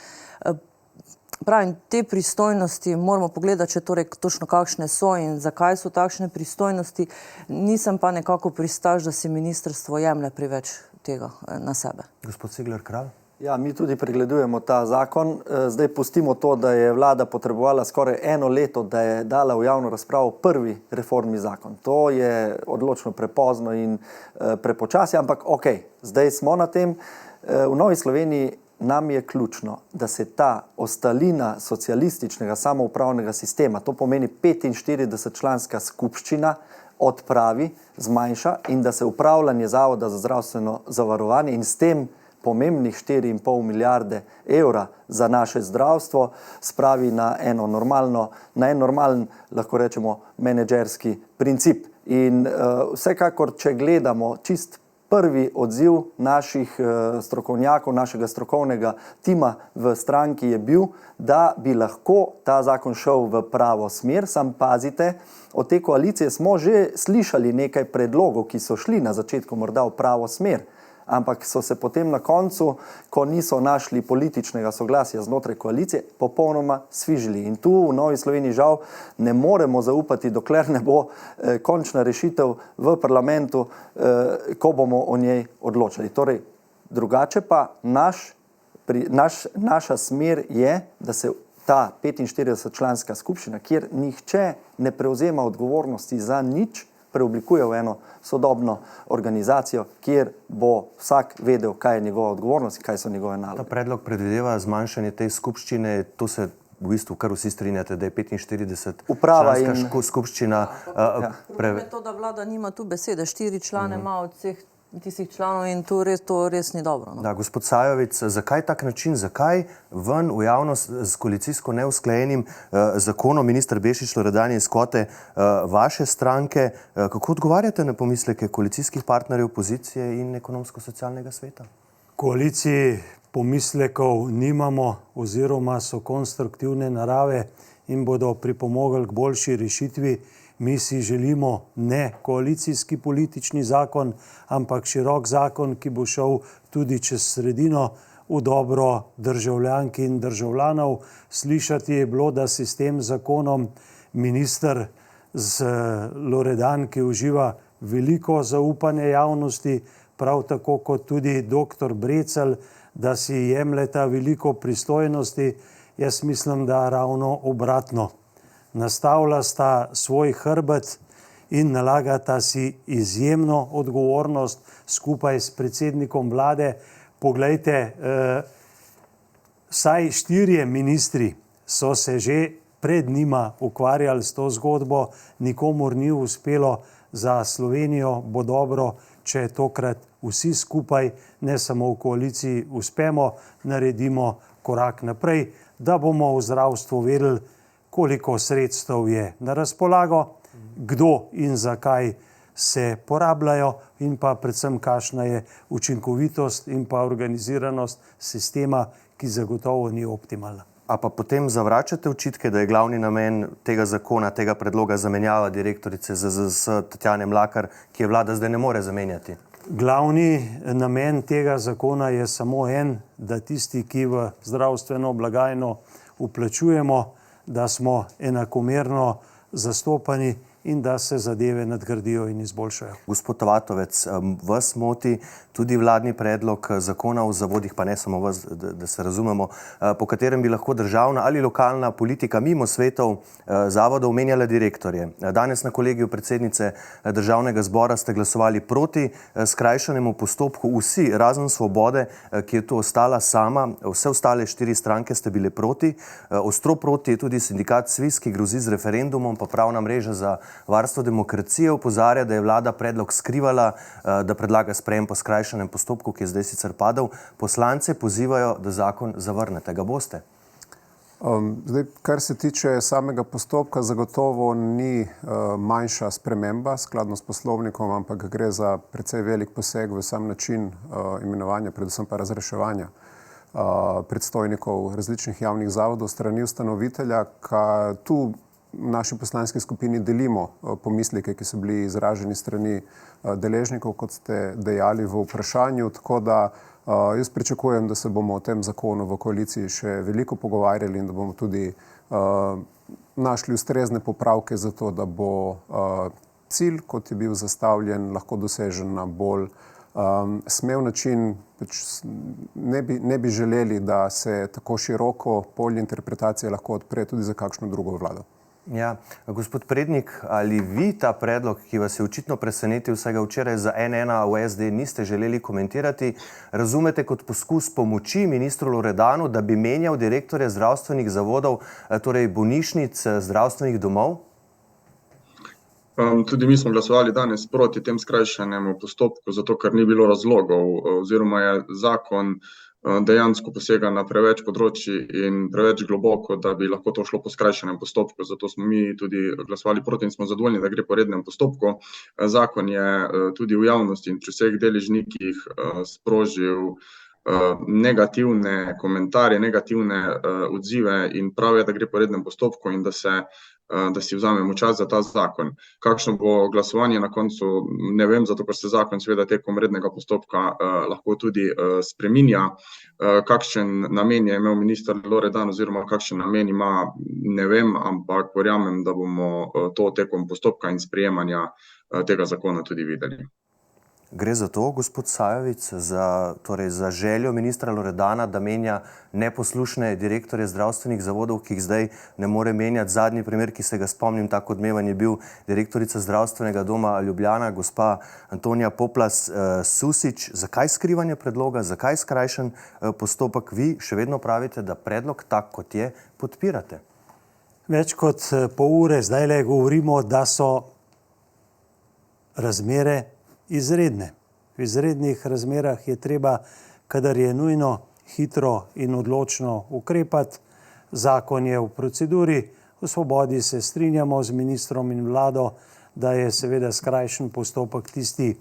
Pravim, te pristojnosti moramo pogledati, če torej točno kakšne so in zakaj so takšne pristojnosti. Nisem pa nekako pristaš, da si ministrstvo jemlje preveč tega na sebe. Gospod Cigler Kralj? Ja, mi tudi pregledujemo ta zakon. Zdaj pustimo to, da je vlada potrebovala skoraj 1 leto, da je dala v javno razpravo prvi reformni zakon. To je odločno prepozno in prepočasi, ampak okej, zdaj smo na tem. V Novi Sloveniji nam je ključno, da se ta ostalina socialističnega samoupravnega sistema, to pomeni 45-članska skupščina, odpravi, zmanjša in da se upravljanje Zavoda za zdravstveno zavarovanje in s tem pomembnih 4,5 milijarde evra za naše zdravstvo spravi na en normalen, lahko rečemo, menedžerski princip. In vsekakor, če gledamo čist prvi odziv naših strokovnjakov, našega strokovnega tima v stranki je bil, da bi lahko ta zakon šel v pravo smer. Sam pazite, od te koalicije smo že slišali nekaj predlogov, ki so šli na začetku morda v pravo smer, ampak so se potem na koncu, ko niso našli političnega soglasja znotraj koalicije, popolnoma sfižili. In tu v Novi Sloveniji žal ne moremo zaupati, dokler ne bo končna rešitev v parlamentu, ko bomo o njej odločali. Torej, drugače pa naša smer je, da se ta 45-članska skupščina, kjer nihče ne prevzema odgovornosti za nič, preoblikuje v eno sodobno organizacijo, kjer bo vsak vedel, kaj je njegova odgovornost in kaj so njegove naloge. Ta predlog predvideva zmanjšanje te skupščine, to se v bistvu kar vsi strinjate, da je 45-članska skupščina. Problem je to, da vlada nima tu besede, 4 člane ima od vseh tistih članov in to res ni dobro. Da, gospod Sajovic, zakaj tak način, zakaj ven v javnost s koalicijsko neusklajenim zakonom, minister Bešič Loredan iz kvote vaše stranke, kako odgovarjate na pomisleke koalicijskih partnerjev opozicije in ekonomsko-socialnega sveta? Koaliciji pomislekov nimamo oziroma so konstruktivne narave in bodo pripomogli k boljši rešitvi. Mi si želimo ne koalicijski politični zakon, ampak širok zakon, ki bo šel tudi čez sredino v dobro državljank in državljanov. Slišati je bilo, da se s tem zakonom minister z Loredan, ki uživa veliko zaupanje javnosti, prav tako kot tudi dr. Brecelj, da si jemljeta veliko pristojnosti. Jaz mislim, da ravno obratno. Nastavlja sta svoj hrbet in nalagata si izjemno odgovornost skupaj s predsednikom vlade. Poglejte, vsaj 4 ministri so se že pred njima ukvarjali s to zgodbo, nikomur ni uspelo. Za Slovenijo bo dobro, če tokrat vsi skupaj, ne samo v koaliciji, uspemo, naredimo korak naprej, da bomo v zdravstvu vedeli, koliko sredstev je na razpolago, kdo in zakaj se porabljajo in pa predvsem kakšna je učinkovitost in pa organiziranost sistema, ki zagotovo ni optimalna. A pa potem zavračate očitke, da je glavni namen tega zakona, tega predloga zamenjava direktorice ZZZS Tatjane Mlakar, ki je vlada zdaj ne more zamenjati? Glavni namen tega zakona je samo en, da tisti, ki v zdravstveno blagajno vplačujemo, da smo enakomerno zastopani in da se zadeve nadgradijo in izboljšajo. Gospod Vatovec, vas moti tudi vladni predlog zakona o zavodih, pa ne samo vas, da se razumemo, po katerem bi lahko državna ali lokalna politika mimo svetov zavodov menjala direktorje. Danes na kolegiju predsednice Državnega zbora ste glasovali proti skrajšanemu postopku vsi, razen Svobode, ki je tu ostala sama. Vse ostale 4 stranke ste bile proti. Ostro proti je tudi sindikat SVIZ, ki grozi z referendumom, pa Pravna mreža za varstvo demokracije opozarja, da je vlada predlog skrivala, da predlaga sprejem po skrajšanem postopku, ki je zdaj sicer padel. Poslance pozivajo, da zakon zavrnete. Ga boste? Zdaj, kar se tiče samega postopka, zagotovo ni manjša sprememba skladno s poslovnikom, ampak gre za precej velik poseg v sam način imenovanja, predvsem pa razreševanja predstojnikov različnih javnih zavodov strani ustanovitelja, tu v naši poslanski skupini delimo pomisleke, ki so bili izraženi strani deležnikov, kot ste dejali v vprašanju, tako da jaz pričakujem, da se bomo o tem zakonu v koaliciji še veliko pogovarjali in da bomo tudi našli ustrezne popravke za to, da bo cilj, kot je bil zastavljen, lahko dosežen na bolj smel način. Ne bi želeli, da se tako široko polje interpretacije lahko odpre tudi za kakšno drugo vlado. Ja, gospod Prednik, ali vi ta predlog, ki vas je očitno presenetil vsega včeraj za N1 v SD, niste želeli komentirati, razumete kot poskus pomoči ministru Loredanu, da bi menjal direktorje zdravstvenih zavodov, torej bolnišnic, zdravstvenih domov? Tudi mi smo glasovali danes proti tem skrajšanemu postopku, zato ker ni bilo razlogov, oziroma je zakon dejansko posega na preveč področji in preveč globoko, da bi lahko to šlo po skrajšanem postopku. Zato smo mi tudi glasovali proti in smo zadovoljni, da gre po rednem postopku. Zakon je tudi v javnosti in pri vseh deležnikih sprožil negativne komentarje, negativne odzive in prav je, da gre po rednem postopku in da si vzamemo čas za ta zakon. Kakšno bo glasovanje na koncu, ne vem, zato ker se zakon seveda tekom rednega postopka lahko tudi spreminja. Kakšen namen je imel minister Loredan oziroma kakšen namen ima, ne vem, ampak verjamem, da bomo to tekom postopka in sprejemanja tega zakona tudi videli. Gre za to, gospod Sajovic, za željo ministra Loredana, da menja neposlušne direktorje zdravstvenih zavodov, ki jih zdaj ne more menjati. Zadnji primer, ki se ga spomnim, tako odmevan, je bil direktorica zdravstvenega doma Ljubljana, gospa Antonija Poplas Susič. Zakaj skrivanje predloga, zakaj skrajšan postopek? Vi še vedno pravite, da predlog tak, kot je, podpirate. Več kot pol ure zdajle govorimo, da so razmere izredne. V izrednih razmerah je treba, kadar je nujno, hitro in odločno ukrepati. Zakon je v proceduri. V Svobodi se strinjamo z ministrom in vlado, da je seveda skrajšan postopek tisti,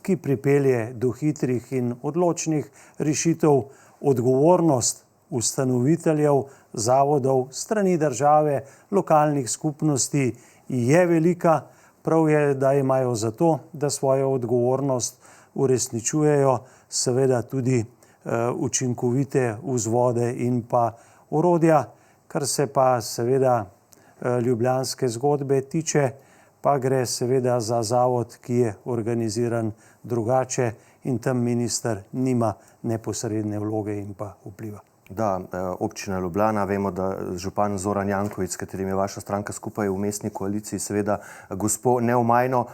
ki pripelje do hitrih in odločnih rešitev. Odgovornost ustanoviteljev zavodov, strani države, lokalnih skupnosti je velika. Prav je, da imajo za to, da svojo odgovornost uresničujejo, seveda tudi učinkovite vzvode in pa orodja. Kar se pa seveda ljubljanske zgodbe tiče, pa gre seveda za zavod, ki je organiziran drugače in tam minister nima neposredne vloge in pa vpliva. Da, občina Ljubljana, vemo, da župan Zoran Janković, s katerim je vaša stranka skupaj v mestni koaliciji, seveda gospo neomajno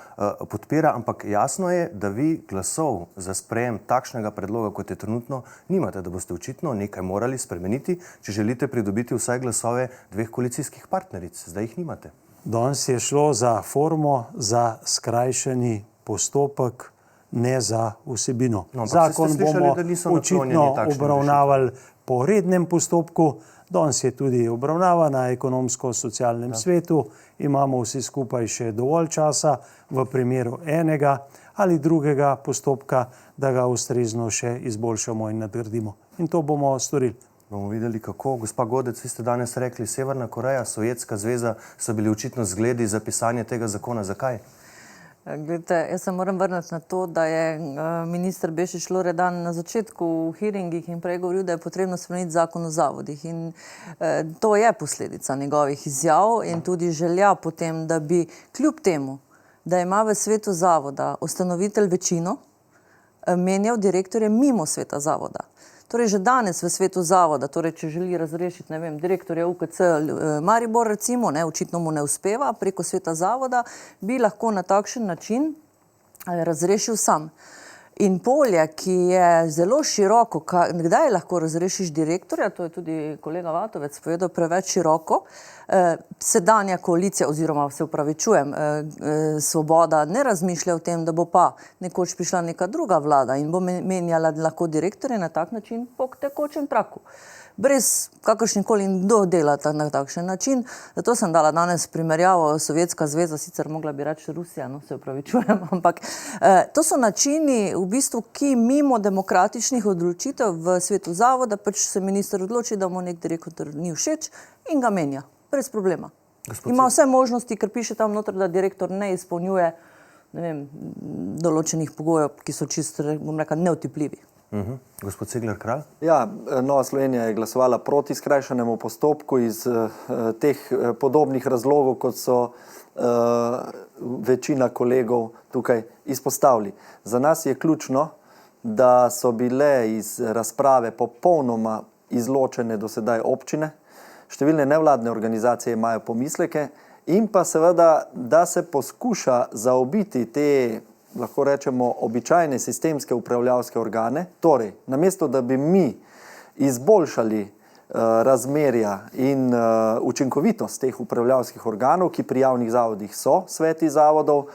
podpira, ampak jasno je, da vi glasov za sprejem takšnega predloga, kot je trenutno, nimate, da boste očitno nekaj morali spremeniti, če želite pridobiti vsaj glasove 2 koalicijskih partneric. Zdaj jih nimate. Danes je šlo za formo, za skrajšani postopek, ne za vsebino. Zakon bomo očitno obravnavali po rednem postopku. Danes je tudi obravnava na ekonomsko-socialnem svetu. Imamo vsi skupaj še dovolj časa v primeru enega ali drugega postopka, da ga ustrezno še izboljšamo in nadgradimo. In to bomo storili. Bomo videli, kako. Gospa Godec, vi ste danes rekli, Severna Koreja, Sovjetska zveza so bili očitno zgledi za pisanje tega zakona. Zakaj? Glejte, jaz se moram vrniti na to, da je minister Bešič Loredan na začetku v hearingih in prej govoril, da je potrebno spremeniti zakon o zavodih. In to je posledica njegovih izjav in tudi želja potem, da bi kljub temu, da ima v svetu zavoda ustanovitelj večino, menjal direktorje mimo sveta zavoda. Torej, že danes v svetu zavoda, torej, če želi razrešiti, ne vem, direktorja UKC Maribor, recimo, očitno mu ne uspeva preko sveta zavoda, bi lahko na takšen način razrešil sam. In polje, ki je zelo široko, kdaj lahko razrešiš direktorja, to je tudi kolega Vatovec povedal, preveč široko, sedanja koalicija, oziroma se upravičujem, Svoboda ne razmišlja o tem, da bo pa nekoč prišla neka druga vlada in bo menjala lahko direktorje na tak način po tekočem traku. Brez kakršnikoli in kdo dela na takšen način. Zato sem dala danes primerjavo Sovjetska zveza, sicer mogla bi reči Rusija, no se upravičujem, ampak to so načini v bistvu, ki mimo demokratičnih odločitev v svetu zavoda, pač se minister odloči, da mu nek direktor ni všeč in ga menja. Brez problema. Ima vse možnosti, ker piše tam noter, da direktor ne izpolnjuje, ne vem, določenih pogojev, ki so čisto, bom rekla, neotipljivi. Gospod Cigler Kralj? Ja, Nova Slovenija je glasovala proti skrajšanemu postopku iz teh podobnih razlogov, kot so večina kolegov tukaj izpostavili. Za nas je ključno, da so bile iz razprave popolnoma izločene do sedaj občine, številne nevladne organizacije imajo pomisleke in pa seveda, da se poskuša zaobiti te, lahko rečemo, običajne sistemske upravljavske organe. Torej, namesto da bi mi izboljšali razmerja in učinkovitost teh upravljavskih organov, ki pri javnih zavodih so sveti zavodov,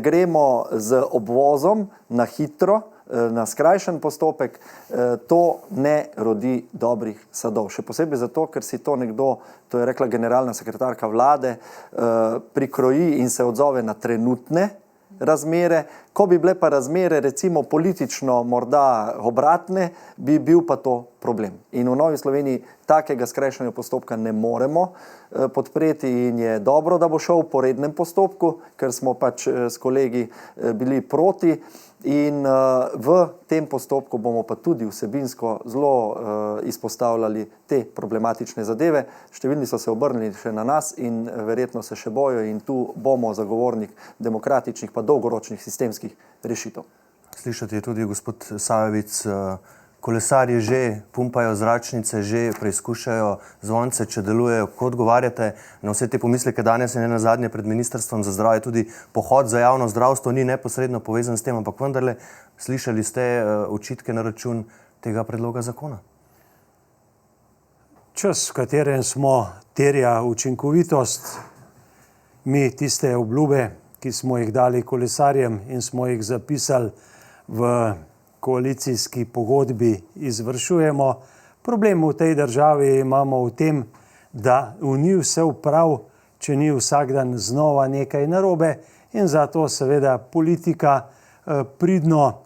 gremo z obvozom na hitro, na skrajšen postopek, to ne rodi dobrih sadov. Še posebej zato, ker si to nekdo, to je rekla generalna sekretarka vlade, prikroji in se odzove na trenutne razmere. Ko bi bile pa razmere recimo politično morda obratne, bi bil pa to problem. In v Novi Sloveniji takega skrajšanega postopka ne moremo podpreti in je dobro, da bo šel po rednem postopku, ker smo pač s kolegi bili proti. In v tem postopku bomo pa tudi vsebinsko zelo izpostavljali te problematične zadeve. Številni so se obrnili še na nas in verjetno se še bojo in tu bomo zagovornik demokratičnih pa dolgoročnih sistemskih rešitev. Slišati je tudi gospod Sajovic, kolesarji že pumpajo zračnice, že preizkušajo zvonce, če delujejo. Ko odgovarjate na vse te pomisleke danes in nenazadnje pred Ministrstvom za zdravje, tudi pohod za javno zdravstvo ni neposredno povezan s tem, ampak vendarle slišali ste očitke na račun tega predloga zakona? Čas, v katerem smo, terja učinkovitost. Mi tiste obljube, ki smo jih dali kolesarjem in smo jih zapisali v koalicijski pogodbi, izvršujemo. Problem v tej državi imamo v tem, da ni vse prav, če ni vsak dan znova nekaj narobe in zato seveda politika pridno,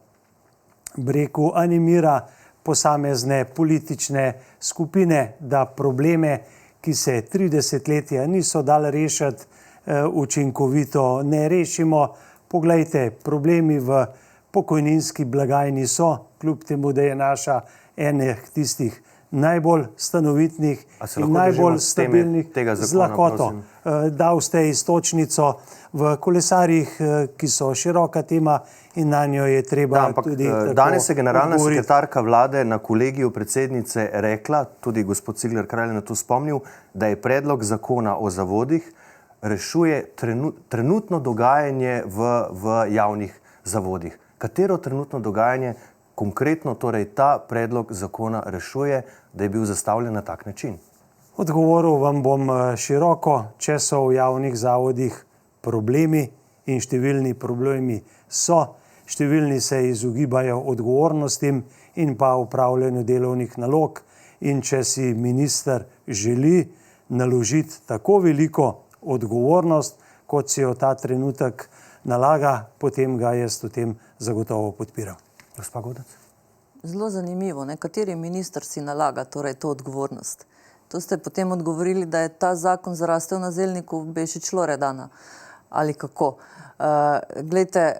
breku, animira posamezne politične skupine, da probleme, ki se 30 letja niso dali rešiti, učinkovito ne rešimo. Poglejte, problemi v pokojninski blagajni so, kljub temu, da je naša enih tistih najbolj stanovitnih in najbolj stabilnih, z lakoto. Dal ste iztočnico v kolesarjih, ki so široka tema in na njo je treba tudi tako. Danes je generalna sekretarka vlade na kolegiju predsednice rekla, tudi gospod Cigler Kralj je na to spomnil, da je predlog zakona o zavodih rešuje trenutno dogajanje v javnih zavodih. Katero trenutno dogajanje konkretno torej ta predlog zakona rešuje, da je bil zastavljen na tak način? Odgovoril vam bom široko, če so v javnih zavodih problemi in številni problemi so, številni se izogibajo odgovornostim in pa upravljanju delovnih nalog in če si minister želi naložiti tako veliko odgovornost, kot si jo ta trenutek nalaga, potem ga jaz v tem zagotovo podpiram. Gospa Godec? Zelo zanimivo, ne? Kateri minister si nalaga torej to odgovornost. To ste potem odgovorili, da je ta zakon zarastel na zelniku Bešič Loredana. Ali kako? Glejte,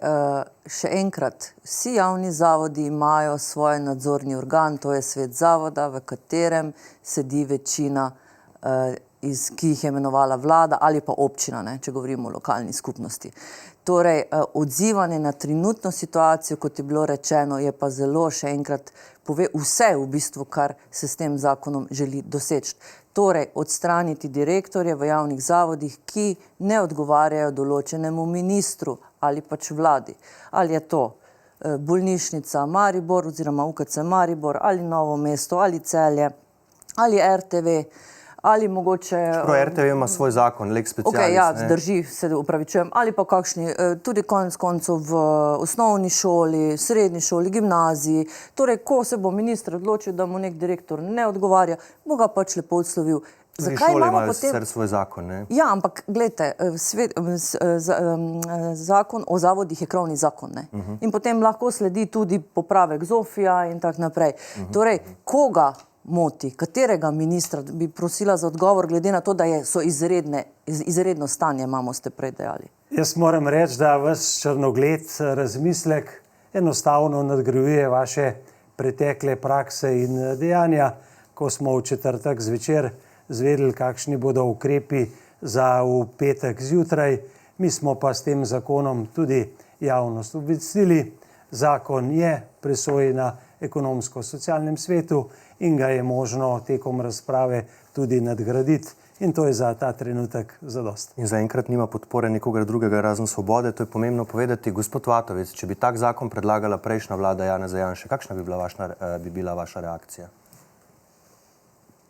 še enkrat, vsi javni zavodi imajo svoj nadzorni organ, to je svet zavoda, v katerem sedi večina, ki jih je imenovala vlada ali pa občina, ne, če govorimo o lokalni skupnosti. Torej, odzivanje na trenutno situacijo, kot je bilo rečeno, je pa zelo, še enkrat, pove vse v bistvu, kar se s tem zakonom želi doseči. Torej, odstraniti direktorje v javnih zavodih, ki ne odgovarjajo določenemu ministru ali pač vladi. Ali je to bolnišnica Maribor oziroma UKC Maribor ali Novo mesto ali Celje ali RTV ali mogoče... Čeprav RTV ima svoj zakon, lex specialis. Okay, ja, drži, se upravičujem. Ali pa kakšni, tudi konec koncev v osnovni šoli, srednji šoli, gimnaziji. Torej, ko se bo minister odločil, da mu nek direktor ne odgovarja, bo ga pač lepo odslovil. Zakaj šole imajo sicer svoj zakon, ne? Ja, ampak gledajte, zakon o zavodih je krovni zakon, ne? In potem lahko sledi tudi popravek ZOFI-ja in tak naprej. Torej, koga moti, katerega ministra bi prosila za odgovor, glede na to, da so izredno stanje, imamo, ste prej dejali? Jaz moram reči, da vas črnogled razmislek enostavno nadgrajuje vaše pretekle prakse in dejanja, ko smo v četrtek zvečer zvedeli, kakšni bodo ukrepi za v petek zjutraj. Mi smo pa s tem zakonom tudi javnost obvestili. Zakon je presojen na ekonomsko-socialnem svetu in ga je možno tekom razprave tudi nadgraditi. In to je za ta trenutek zadost. In zaenkrat nima podpore nikogar drugega razen Svobode. To je pomembno povedati. Gospod Vatovec, če bi tak zakon predlagala prejšnja vlada Janeza Janše, kakšna bi bila vaša reakcija?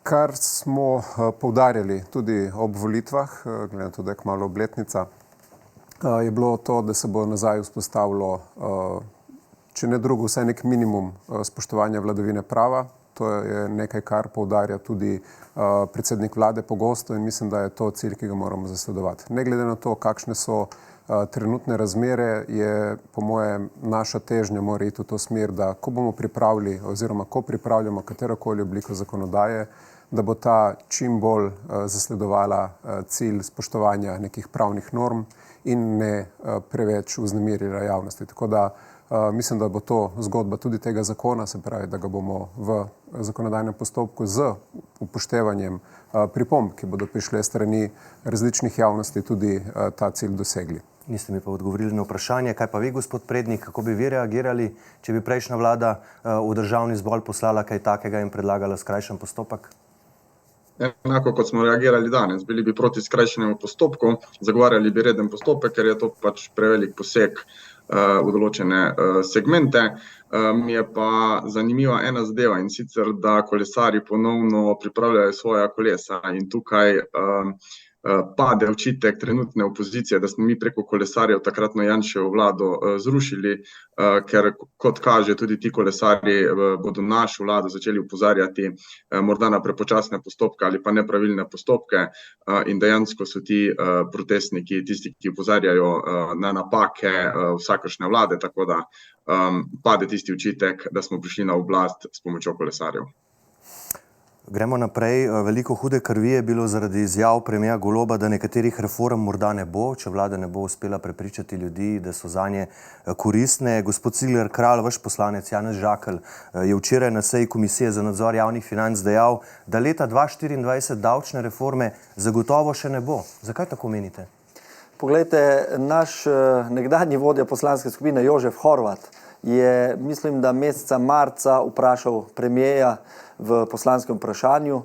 Kar smo poudarjali tudi ob volitvah, glede na to, da je kmalu obletnica, je bilo to, da se bo nazaj vzpostavilo, če ne drugo, vsaj nek minimum spoštovanja vladavine prava. To je nekaj, kar poudarja tudi predsednik vlade pogosto in mislim, da je to cilj, ki ga moramo zasledovati. Ne glede na to, kakšne so trenutne razmere, je po mojem naša težnja mora iti v to smer, da ko bomo pripravili oziroma ko pripravljamo katerokoli obliko zakonodaje, da bo ta čim bolj zasledovala cilj spoštovanja nekih pravnih norm in ne preveč vznemirila javnosti. Tako da mislim, da bo to zgodba tudi tega zakona, se pravi, da ga bomo v zakonodajnem postopku z upoštevanjem pripomb, ki bodo prišle strani različnih javnosti, tudi ta cilj dosegli. Niste mi pa odgovorili na vprašanje, kaj pa vi, gospod Prednik, kako bi vi reagirali, če bi prejšnja vlada v državni zbor poslala kaj takega in predlagala skrajšan postopek? Enako kot smo reagirali danes, bili bi proti skrajšanemu postopku, zagovarjali bi reden postopek, ker je to pač prevelik poseg v določene segmente. Mi je pa zanimiva ena zadeva in sicer, da kolesarji ponovno pripravljajo svoja kolesa in tukaj pade očitek trenutne opozicije, da smo mi preko kolesarjev takratno Janševo vlado zrušili, ker kot kaže tudi ti kolesarji bodo našo vlado začeli opozarjati morda na prepočasne postopke ali pa nepravilne postopke in dejansko so ti protestniki tisti, ki opozarjajo na napake vsakršne vlade, tako da pade tisti očitek, da smo prišli na oblast s pomočjo kolesarjev. Gremo naprej. Veliko hude krvi je bilo zaradi izjav premierja Goloba, da nekaterih reform morda ne bo, če vlada ne bo uspela prepričati ljudi, da so zanje koristne. Gospod Cigler Kralj, vaš poslanec Janez Žakelj, je včeraj na seji Komisije za nadzor javnih financ dejal, da leta 2024 davčne reforme zagotovo še ne bo. Zakaj tako menite? Poglejte, naš nekdanji vodja poslanske skupine Jožef Horvat je, mislim, da meseca marca vprašal premierja v poslanskem vprašanju,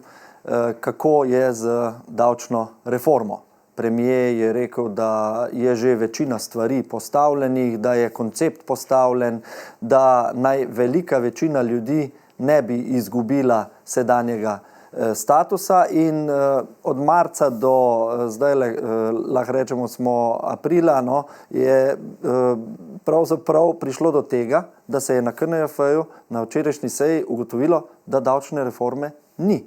kako je z davčno reformo. Premier je rekel, da je že večina stvari postavljenih, da je koncept postavljen, da naj velika večina ljudi ne bi izgubila sedanjega statusa in od marca do zdaj, lahko rečemo, smo aprila, no, je pravzaprav prišlo do tega, da se je na KNJF-ju na včerajšnji seji ugotovilo, da davčne reforme ni.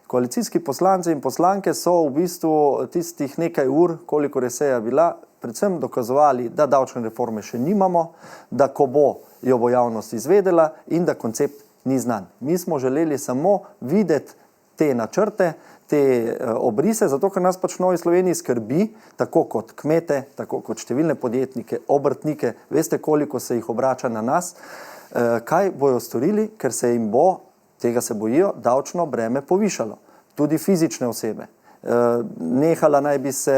Koalicijski poslanci in poslanke so v bistvu tistih nekaj ur, kolikor je seja bila, predvsem dokazovali, da davčne reforme še nimamo, da ko bo, jo bo javnost izvedela in da koncept ni znan. Mi smo želeli samo videti te načrte, te obrise, zato ker nas pač v Novi Sloveniji skrbi, tako kot kmete, tako kot številne podjetnike, obrtnike, veste, koliko se jih obrača na nas, kaj bojo storili, ker se jim bo, tega se bojijo, davčno breme povišalo. Tudi fizične osebe. Nehala naj bi se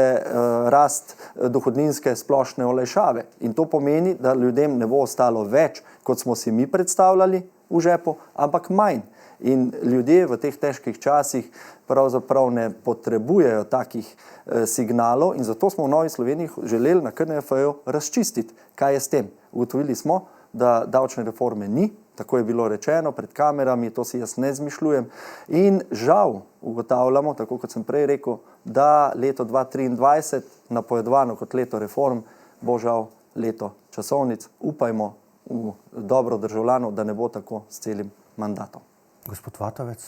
rast dohodninske splošne olajšave in to pomeni, da ljudem ne bo ostalo več, kot smo si mi predstavljali v žepu, ampak manj. In ljudje v teh težkih časih pravzaprav ne potrebujejo takih signalov in zato smo v Novi Sloveniji želeli na KNF-ju razčistiti, kaj je s tem. Ugotovili smo, da davčne reforme ni, tako je bilo rečeno pred kamerami, to si jaz ne izmišljujem in žal ugotavljamo, tako kot sem prej rekel, da leto 2023, napovedovano kot leto reform, bo žal leto časovnic. Upajmo v dobro državljanov, da ne bo tako s celim mandatom. Gospod Vatovec?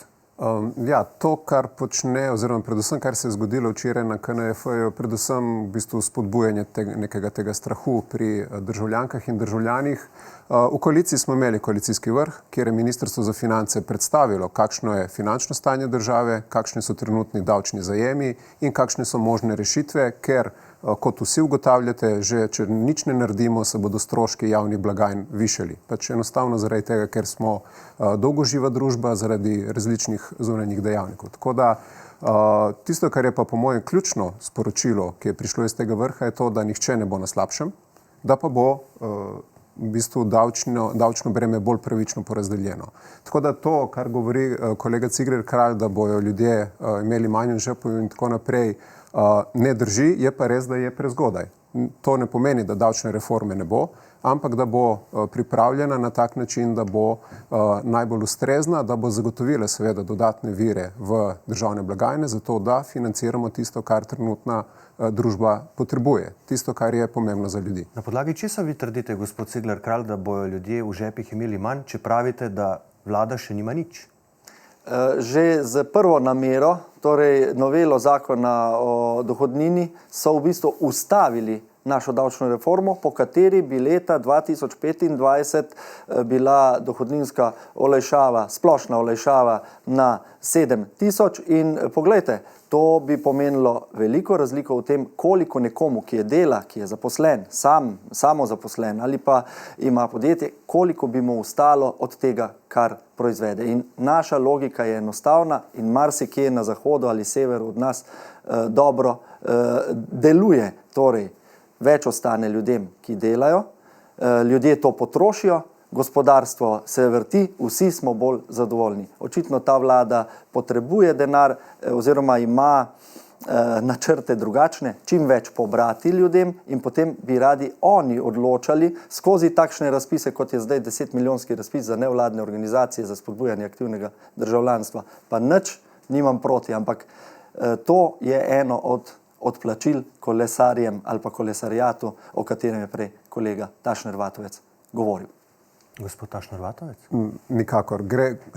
Ja, to, kar počne, oziroma predvsem, kar se je zgodilo včeraj na KNF-ju, predvsem v bistvu spodbujanje tega strahu pri državljankah in državljanih. V koaliciji smo imeli koalicijski vrh, kjer je Ministrstvo za finance predstavilo, kakšno je finančno stanje države, kakšni so trenutni davčni zajemi in kakšne so možne rešitve, ker kot vsi ugotavljate, že če nič ne naredimo, se bodo stroški javnih blagajn višali. Pač enostavno zaradi tega, ker smo dolgoživa družba zaradi različnih zunanjih dejavnikov. Tako da tisto, kar je pa po mojem ključno sporočilo, ki je prišlo iz tega vrha, je to, da nihče ne bo na slabšem, da pa bo v bistvu davčno breme bolj pravično porazdeljeno. Tako da to, kar govori kolega Cigler Kralj, da bojo ljudje imeli manj v žepu in tako naprej, ne drži, je pa res, da je prezgodaj. To ne pomeni, da davčne reforme ne bo, ampak da bo pripravljena na tak način, da bo najbolj ustrezna, da bo zagotovila seveda dodatne vire v državne blagajne, zato da financiramo tisto, kar trenutna družba potrebuje, tisto, kar je pomembno za ljudi. Na podlagi česa vi trdite, gospod Cigler Kralj, da bojo ljudje v žepih imeli manj, če pravite, da vlada še nima nič? Že z prvo namero, torej novelo zakona o dohodnini, so v bistvu ustavili našo davčno reformo, po kateri bi leta 2025 bila dohodninska olajšava, splošna olajšava na 7.000 in poglejte, to bi pomenilo veliko razliko v tem, koliko nekomu, ki je dela, ki je zaposlen, samozaposlen ali pa ima podjetje, koliko bi mu ostalo od tega, kar proizvede. In naša logika je enostavna in marsikje na zahodu ali severu od nas dobro deluje. Torej, več ostane ljudem, ki delajo, ljudje to potrošijo, gospodarstvo se vrti, vsi smo bolj zadovoljni. Očitno ta vlada potrebuje denar oziroma ima načrte drugačne, čim več pobrati ljudem in potem bi radi oni odločali skozi takšne razpise, kot je zdaj 10-milijonski razpis za nevladne organizacije za spodbujanje aktivnega državljanstva. Pa nič nimam proti, ampak to je eno od odplačil kolesarjem ali pa kolesariatu, o katerem je prej kolega Tašner Vatovec govoril. Gospod Tašner Vatovec? Nikakor.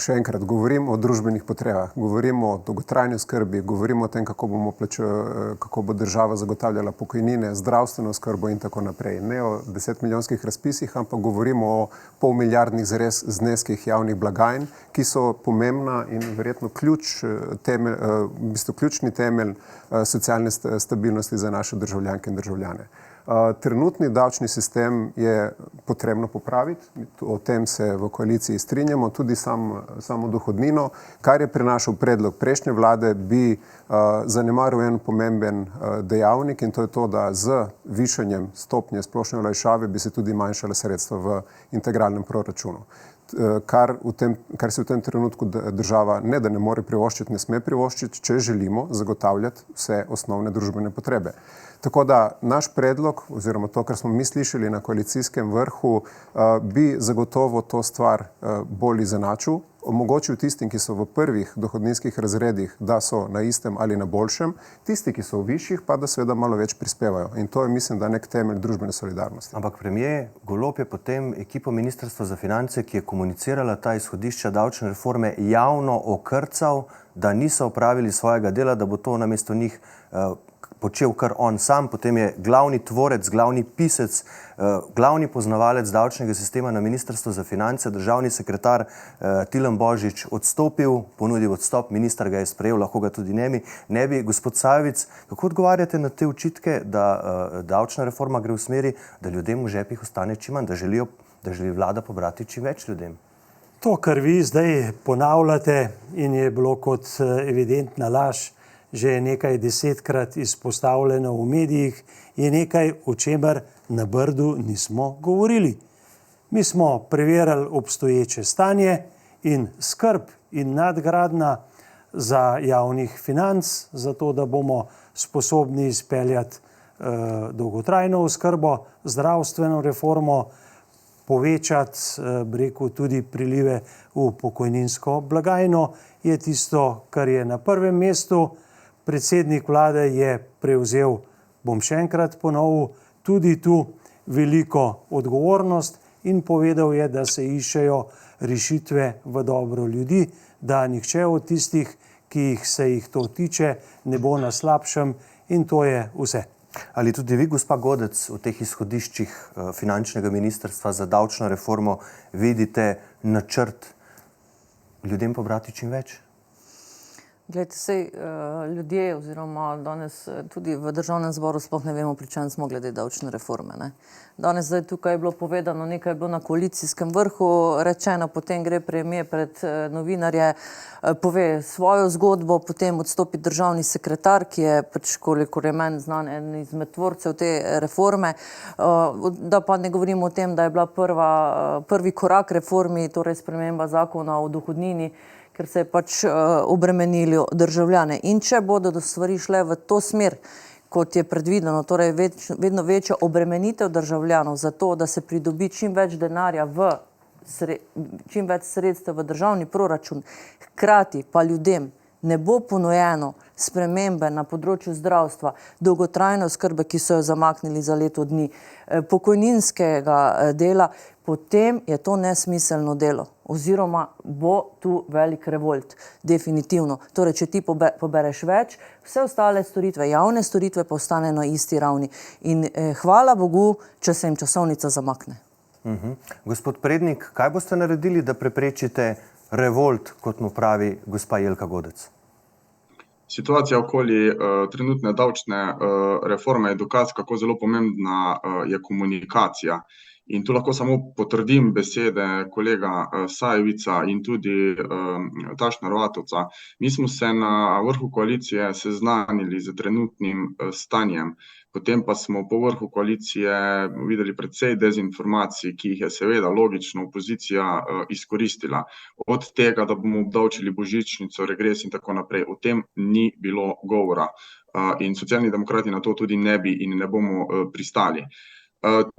Še enkrat, govorim o družbenih potrebah, govorim o dolgotrajni skrbi, govorim o tem, kako bo država zagotavljala pokojnine, zdravstveno skrbo in tako naprej. Ne o 10-milijonskih razpisih, ampak govorimo o polmilijardnih zneskih javnih blagajn, ki so pomembna in verjetno ključni temelj socialne stabilnosti za naše državljanke in državljane. Trenutni davčni sistem je potrebno popraviti, o tem se v koaliciji strinjamo, tudi samo dohodnino. Kar je prinašal predlog prejšnje vlade, bi zanemaril en pomemben dejavnik in to je to, da z višanjem stopnje splošne olajšave bi se tudi manjšala sredstva v integralnem proračunu. Kar se v tem trenutku država ne da ne more privoščiti, ne sme privoščiti, če želimo zagotavljati vse osnovne družbene potrebe. Tako da naš predlog, oziroma to, kar smo mi slišali na koalicijskem vrhu, bi zagotovo to stvar bolj izenačil, omogočil tistim, ki so v prvih dohodninskih razredih, da so na istem ali na boljšem, tisti, ki so v višjih, pa da seveda malo več prispevajo. In to je, mislim, da nek temelj družbene solidarnosti. Ampak premier Golob je potem ekipo Ministrstva za finance, ki je komunicirala ta izhodišča davčne reforme, javno okrcal, da niso opravili svojega dela, da bo to namesto njih počel kar on sam, potem je glavni tvorec, glavni pisec, glavni poznavalec davčnega sistema na Ministrstvu za finance, državni sekretar Tilen Božič odstopil, ponudil odstop, minister ga je sprejel, lahko ga tudi ne bi. Gospod Sajovic, kako odgovarjate na te očitke, da davčna reforma gre v smeri, da ljudem v žepih ostane čim manj, da želi vlada pobrati čim več ljudem? To, kar vi zdaj ponavljate in je bilo kot evidentna laž, že nekaj desetkrat izpostavljeno v medijih, je nekaj, o čemer na Brdu nismo govorili. Mi smo preverjali obstoječe stanje in skrb in nadgradnja za javnih financ, zato da bomo sposobni izpeljati dolgotrajno oskrbo, zdravstveno reformo, povečati, rekel, tudi prilive v pokojninsko blagajno, je tisto, kar je na prvem mestu. Predsednik vlade je prevzel, bom še enkrat ponovil, tudi tu veliko odgovornost in povedal je, da se iščejo rešitve v dobro ljudi, da nihče od tistih, ki se jih to tiče, ne bo na slabšem in to je vse. Ali tudi vi, gospa Godec, v teh izhodiščih finančnega ministrstva za davčno reformo vidite načrt ljudem pobrati čim več? Glejte, sej ljudje oziroma danes tudi v državnem zboru sploh ne vemo, pri čem smo glede davčne reforme. Ne? Danes zdaj tukaj je bilo povedano, nekaj je bilo na koalicijskem vrhu rečeno, potem gre premier pred novinarje, pove svojo zgodbo, potem odstopi državni sekretar, ki je pač, kolikor je meni znan, en izmed tvorcev te reforme. Da pa ne govorimo o tem, da je bila prvi korak reformi, torej sprememba zakona o dohodnini, ker se je pač obremenili državljane. In če bodo stvari šle v to smer, kot je predvideno, torej vedno večja obremenitev državljanov za to, da se pridobi čim več denarja čim več sredstev v državni proračun, hkrati pa ljudem ne bo ponujeno spremembe na področju zdravstva, dolgotrajne oskrbe, ki so jo zamaknili za leto dni, pokojninskega dela, potem je to nesmiselno delo oziroma bo tu velik revolt, definitivno. Torej, če ti pobereš več, vse ostale storitve, javne storitve pa ostane na isti ravni. In hvala Bogu, če se jim časovnica zamakne. Gospod Prednik, kaj boste naredili, da preprečite revolt, kot mu pravi gospa Jelka Godec? Situacija okoli trenutne davčne reforme je dokaz, kako zelo pomembna je komunikacija. In tu lahko samo potrdim besede kolega Sajovica in tudi Tašnerja Vatovca. Mi smo se na vrhu koalicije seznanili z trenutnim stanjem, potem pa smo po vrhu koalicije videli precej dezinformacij, ki jih je seveda logično opozicija izkoristila. Od tega, da bomo obdavčili božičnico, regres in tako naprej, o tem ni bilo govora. In Socialni demokrati na to tudi ne bi in ne bomo pristali.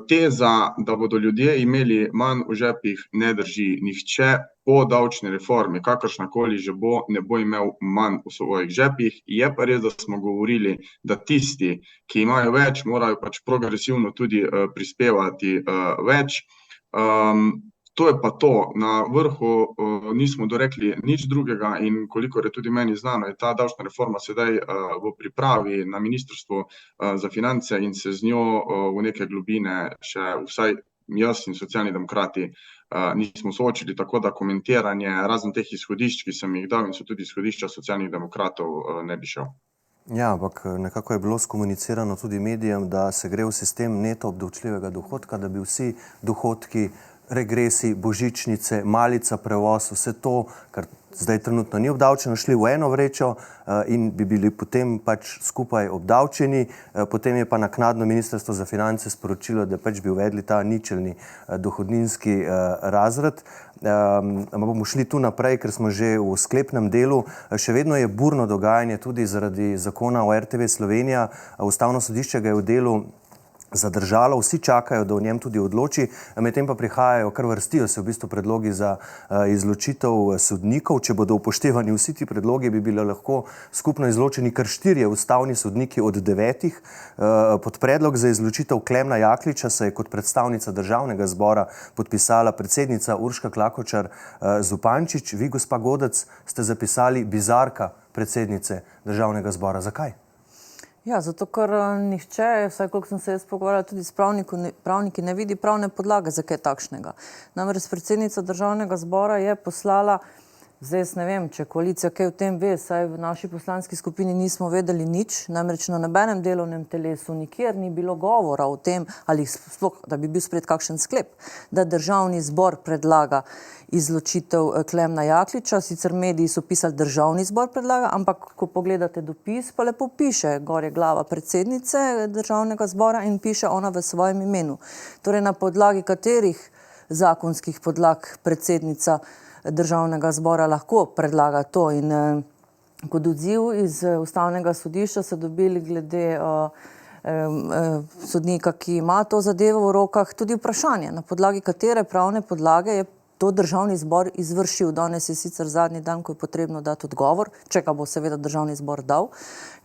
Teza, da bodo ljudje imeli manj v žepih, ne drži. Nihče po davčni reformi, kakršnakoli že bo, ne bo imel manj v svojih žepih. Je pa res, da smo govorili, da tisti, ki imajo več, morajo pač progresivno tudi prispevati več. To je pa to. Na vrhu nismo dorekli nič drugega in kolikor je tudi meni znano, je ta davčna reforma sedaj v pripravi na Ministrstvu za finance in se z njo v neke globine še vsaj jaz in Socialni demokrati nismo soočili, tako da komentiranje razen teh izhodišč, ki sem jih dal in so tudi izhodišča Socialnih demokratov, ne bi šel. Ja, ampak nekako je bilo skomunicirano tudi medijem, da se gre v sistem neto obdavčljivega dohodka, da bi vsi dohodki, regresi, božičnice, malica, prevoz, vse to, kar zdaj trenutno ni obdavčeno, šli v eno vrečo in bi bili potem pač skupaj obdavčeni. Potem je pa naknadno Ministrstvo za finance sporočilo, da pač bi uvedli ta ničelni dohodninski razred. Bomo šli tu naprej, ker smo že v sklepnem delu. Še vedno je burno dogajanje tudi zaradi zakona o RTV Slovenija. Ustavno sodišče ga je v delu zadržalo, vsi čakajo, da o njem tudi odloči, medtem pa prihajajo, kar vrstijo se v bistvu predlogi za izločitev sodnikov. Če bodo upoštevani vsi ti predlogi, bi bili lahko skupno izločeni kar 4 ustavni sodniki od 9. Pod predlog za izločitev Klemna Jakliča se je kot predstavnica Državnega zbora podpisala predsednica Urška Klakočar Zupančič. Vi, gospa Godec, ste zapisali bizarka predsednice Državnega zbora. Zakaj? Ja, zato ker nihče, vsaj koliko sem se jaz pogovarjala tudi s pravniki, ne vidi pravne podlage za kaj takšnega. Namreč predsednica Državnega zbora je poslala, zdaj jaz ne vem, če koalicija kaj o tem ve, saj v naši poslanski skupini nismo vedeli nič, namreč na nobenem delovnem telesu nikjer ni bilo govora o tem, ali sploh, da bi bil sprejet kakšen sklep, da Državni zbor predlaga izločitev Klemna Jakliča, sicer mediji so pisali Državni zbor predlaga, ampak ko pogledate dopis, pa lepo piše, gor je glava predsednice Državnega zbora in piše ona v svojem imenu. Torej na podlagi katerih zakonskih podlag predsednica Državnega zbora lahko predlaga to in kot odziv iz Ustavnega sodišča so dobili glede sodnika, ki ima to zadevo v rokah, tudi vprašanje, na podlagi katere pravne podlage je to Državni zbor izvršil. Danes je sicer zadnji dan, ko je potrebno dati odgovor, če ga bo seveda Državni zbor dal.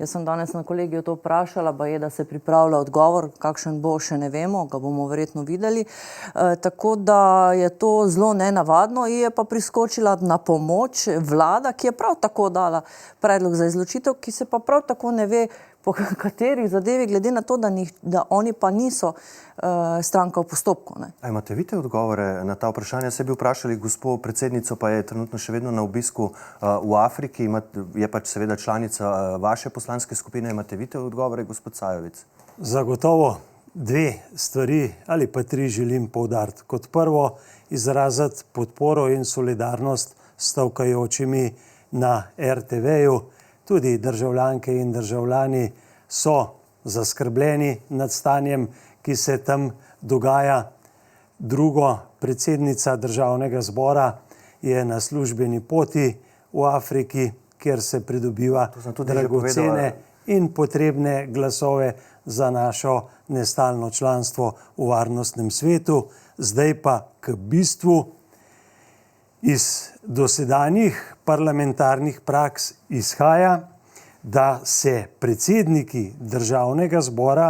Jaz sem danes na kolegiju to vprašala, pa je, da se pripravlja odgovor, kakšen bo, še ne vemo, ga bomo verjetno videli. Tako da je to zelo nenavadno in je pa priskočila na pomoč vlada, ki je prav tako dala predlog za izločitev, ki se pa prav tako ne ve, po katerih zadevi, glede na to, da oni pa niso stranka v postopku. Ne. A imate vi te odgovore na ta vprašanja? Se bi vprašali gospo predsednico, pa je trenutno še vedno na obisku v Afriki, je pač seveda članica vaše poslanske skupine. Imate vi te odgovore, gospod Sajovic? Zagotovo dve stvari ali pa tri želim poudariti. Kot prvo, izraziti podporo in solidarnost stavkajočimi na RTV-ju. Tudi državljanke in državljani so zaskrbljeni nad stanjem, ki se tam dogaja. Drugo, predsednica Državnega zbora je na službeni poti v Afriki, kjer se pridobiva dragocene in potrebne glasove za našo nestalno članstvo v Varnostnem svetu. Zdaj pa k bistvu. Iz dosedanjih parlamentarnih praks izhaja, da se predsedniki Državnega zbora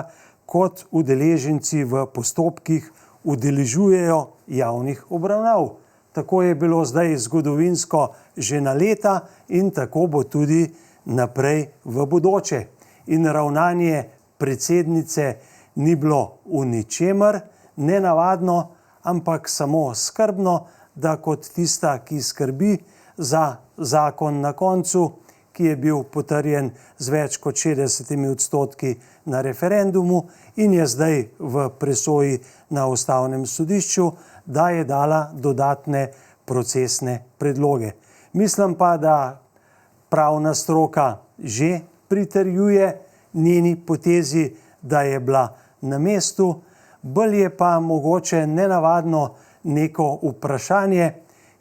kot udeleženci v postopkih udeležujejo javnih obravnav. Tako je bilo zdaj zgodovinsko že na leta in tako bo tudi naprej v bodoče. In ravnanje predsednice ni bilo v ničemer nenavadno, ampak samo skrbno, da kot tista, ki skrbi za zakon na koncu, ki je bil potrjen z več kot 60% na referendumu in je zdaj v presoji na Ustavnem sodišču, da je dala dodatne procesne predloge. Mislim pa, da pravna stroka že pritrjuje njeni potezi, da je bila na mestu, bolj je pa mogoče nenavadno neko vprašanje,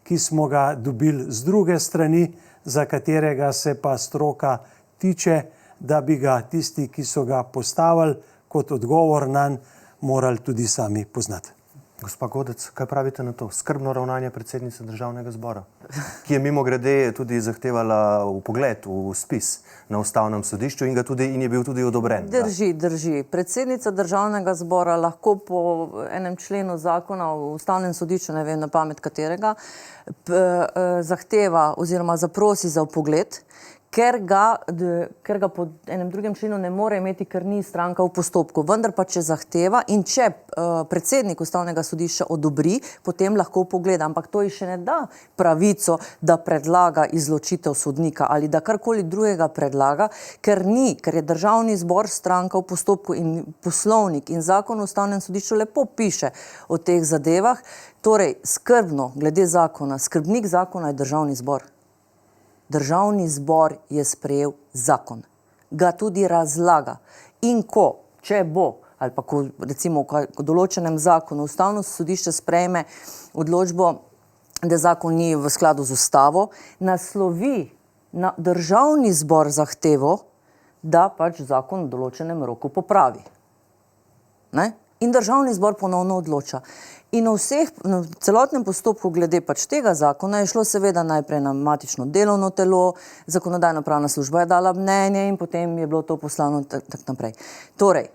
ki smo ga dobili z druge strani, za katerega se pa stroka tiče, da bi ga tisti, ki so ga postavili kot odgovor nanj, morali tudi sami poznati. Gospa Godec, kaj pravite na to? Skrbno ravnanje predsednice Državnega zbora, ki je mimogrede tudi zahtevala vpogled v spis na Ustavnem sodišču in je bil tudi odobren. Drži. Predsednica Državnega zbora lahko po enem členu zakona o Ustavnem sodišču, ne vem na pamet katerega, zahteva oziroma zaprosi za vpogled, ker ga po enem drugem členu ne more imeti, ker ni stranka v postopku. Vendar pa, če zahteva in če predsednik Ustavnega sodišča odobri, potem lahko vpogleda. Ampak to ji še ne da pravico, da predlaga izločitev sodnika ali da karkoli drugega predlaga, ker je Državni zbor stranka v postopku in poslovnik in zakon o Ustavnem sodišču lepo piše o teh zadevah. Torej, skrbno glede zakona, skrbnik zakona je Državni zbor. Državni zbor je sprejel zakon, ga tudi razlaga in če bo, ali pa ko recimo v določenem zakonu Ustavno sodišče sprejme odločbo, da zakon ni v skladu z Ustavo, naslovi na Državni zbor zahtevo, da pač zakon v določenem roku popravi. Ne? In Državni zbor ponovno odloča. In v celotnem postopku glede pač tega zakona je šlo seveda najprej na matično delovno telo, zakonodajno-pravna služba je dala mnenje in potem je bilo to poslano tak naprej. Torej,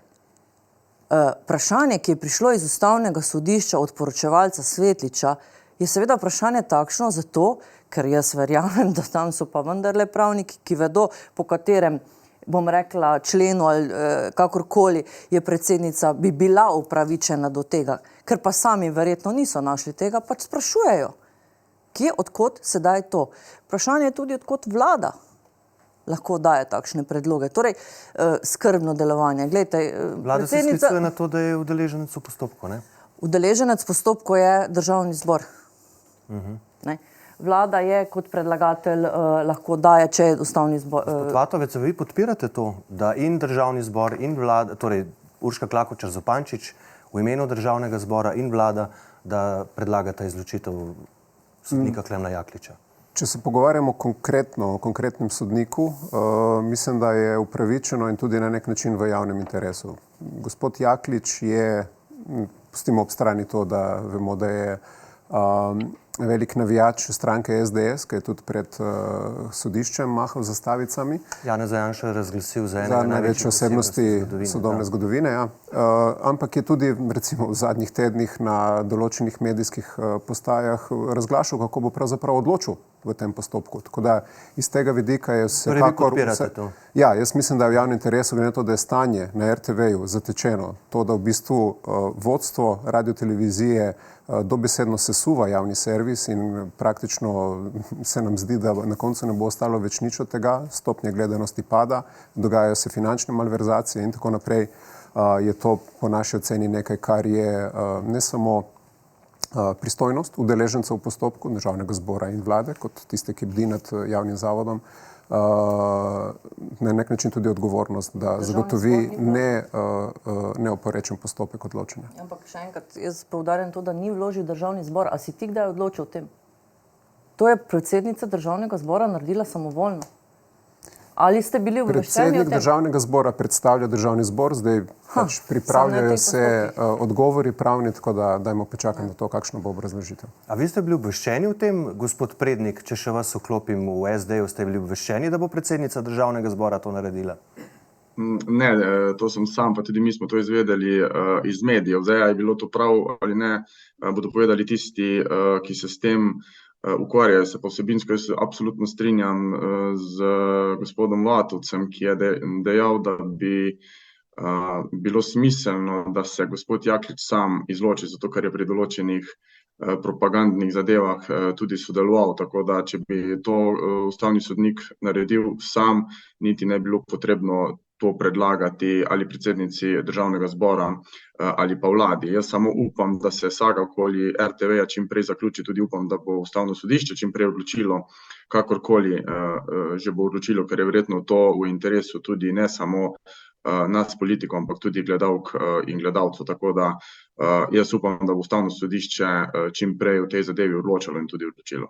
vprašanje, ki je prišlo iz Ustavnega sodišča od poročevalca Svetliča, je seveda vprašanje takšno zato, ker jaz verjamem, da tam so pa vendarle pravniki, ki vedo, po katerem bom rekla, členu ali kakorkoli je predsednica, bi bila upravičena do tega, ker pa sami verjetno niso našli tega, pač sprašujejo, kje, odkot sedaj to. Vprašanje je tudi, odkot vlada lahko daje takšne predloge. Torej, skrbno delovanje. Glejte, Vlada se sklicuje na to, da je udeleženec v postopku, ne? Udeleženec postopku je Državni zbor. Ne? Vlada je kot predlagatelj lahko daje, če je ustavni zbor. Gospod Vatovec, vi podpirate to, da in Državni zbor in vlada, torej Urška Klakočar Zupančič v imenu Državnega zbora in vlada, da predlagata izločitev sodnika Klemna Jakliča? Če se pogovarjamo konkretno o konkretnem sodniku, mislim, da je upravičeno in tudi na nek način v javnem interesu. Gospod Jaklič je, pustimo ob strani to, da vemo, da je velik navijač stranke SDS, ki je tudi pred sodiščem mahal z zastavicami. Janez Janša razglasil za enega največje osebnosti sodobne zgodovine. Ja. Ampak je tudi recimo v zadnjih tednih na določenih medijskih postajah razglašal, kako bo pravzaprav odločil v tem postopku. Tako da iz tega vidika je vsekakor... Ja, jaz mislim, da je v javnem interesu, glede na to, da je stanje na RTV-ju zatečeno, to, da v bistvu vodstvo radiotelevizije dobesedno sesuva javni servis in praktično se nam zdi, da na koncu ne bo ostalo več nič od tega, stopnja gledanosti pada, dogajajo se finančne malverzacije in tako naprej, je to po naši oceni nekaj, kar je ne samo pristojnost udeležencev v postopku Državnega zbora in vlade, kot tiste, ki bdi nad javnim zavodom, na nek način tudi odgovornost, da zagotovi neoporečen postopek odločanja. Ampak še enkrat, jaz poudarjam to, da ni vložil Državni zbor. A si ti kdaj odločil o tem? To je predsednica Državnega zbora naredila samovoljno. Ali ste bili obveščeni o tem? Predsednik Državnega zbora predstavlja Državni zbor, zdaj pač pripravljajo se odgovori pravni, tako da dajmo počakati na to, kakšno bo obrazložitev. A vi ste bili obveščeni o tem, gospod Prednik, če še vas vklopim v SD-ju, ste bili obveščeni, da bo predsednica Državnega zbora to naredila? Ne, to sem sam, pa tudi mi smo to izvedeli iz medijev. Zdaj, je bilo to prav ali ne, bodo povedali tisti, ki se s tem ukvarjajo. Se pa vsebinsko jaz absolutno strinjam z gospodom Vatovcem, ki je dejal, da bi bilo smiselno, da se gospod Jaklič sam izloči, zato ker je pri določenih propagandnih zadevah tudi sodeloval, tako da če bi to ustavni sodnik naredil sam, niti ne bilo potrebno to predlagati ali predsednici Državnega zbora ali pa vladi. Jaz samo upam, da se saga okoli RTV-ja čim prej zaključi, tudi upam, da bo ustavno sodišče čim prej odločilo, kakorkoli že bo odločilo, ker je verjetno to v interesu tudi ne samo nas politikov, ampak tudi gledalk in gledalcev. Tako da jaz upam, da bo ustavno sodišče čim prej v tej zadevi odločilo in tudi odločilo.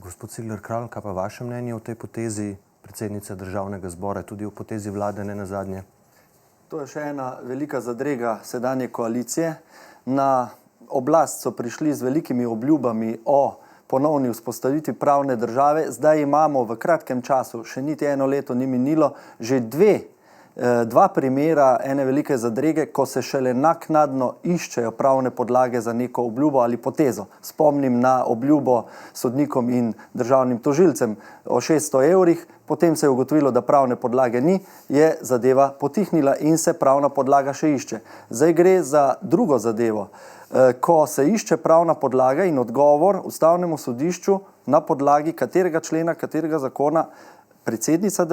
Gospod Cigler Kralj, kaj pa vaše mnenje o tej potezi predsednice Državnega zbora, tudi o potezi vlade ne nazadnje? To je še ena velika zadrega sedanje koalicije. Na oblast so prišli z velikimi obljubami o ponovni vzpostavitvi pravne države. Zdaj imamo v kratkem času, še niti eno leto ni minilo, že dva primera ene velike zadrege, ko se šele naknadno iščejo pravne podlage za neko obljubo ali potezo. Spomnim na obljubo sodnikom in državnim tožilcem o 600 evrih, potem se je ugotovilo, da pravne podlage ni, je zadeva potihnila in se pravna podlaga še išče. Zdaj gre za drugo zadevo. Ko se išče pravna podlaga in odgovor ustavnemu sodišču na podlagi katerega člena, katerega zakona predsednica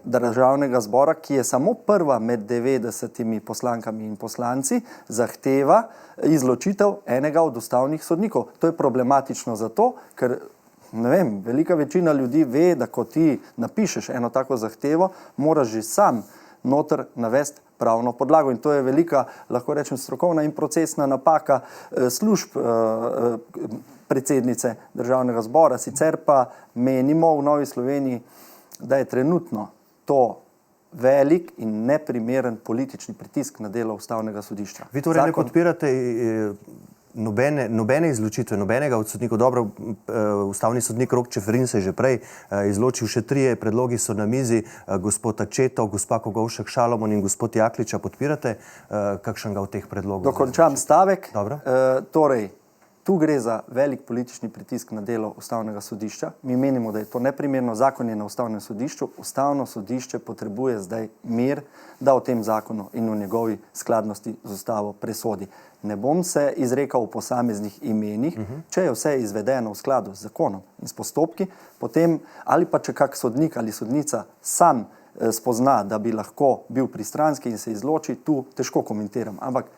Državnega zbora, ki je samo prva med 90 poslankami in poslanci, zahteva izločitev enega od ustavnih sodnikov. To je problematično zato, ker ne vem, velika večina ljudi ve, da ko ti napišeš eno tako zahtevo, moraš že sam noter navesti pravno podlago. In to je velika, lahko rečem, strokovna in procesna napaka služb predsednice Državnega zbora. Sicer pa menimo v Novi Sloveniji, da je trenutno to velik in neprimeren politični pritisk na delo ustavnega sodišča. Vi torej ne podpirate nobene izločitve, nobenega od sodnikov? Dobro, ustavni sodnik Rok Čeferin se je že prej izločil, še 3 predlogi so na mizi, gospod Accetto, gospa Kogovšek Šalamon in gospod Jakliča. Podpirate kakšnega od teh predlogov? Dokončam stavek. Dobro. Torej, Tu gre za velik politični pritisk na delo Ustavnega sodišča. Mi menimo, da je to neprimerno, zakon je na Ustavnem sodišču, Ustavno sodišče potrebuje zdaj mir, da o tem zakonu in o njegovi skladnosti z Ustavo presodi. Ne bom se izrekal o posameznih imenih, če je vse izvedeno v skladu z zakonom in s postopki, potem ali pa če kak sodnik ali sodnica sam spozna, da bi lahko bil pristranski in se izloči, tu težko komentiram, ampak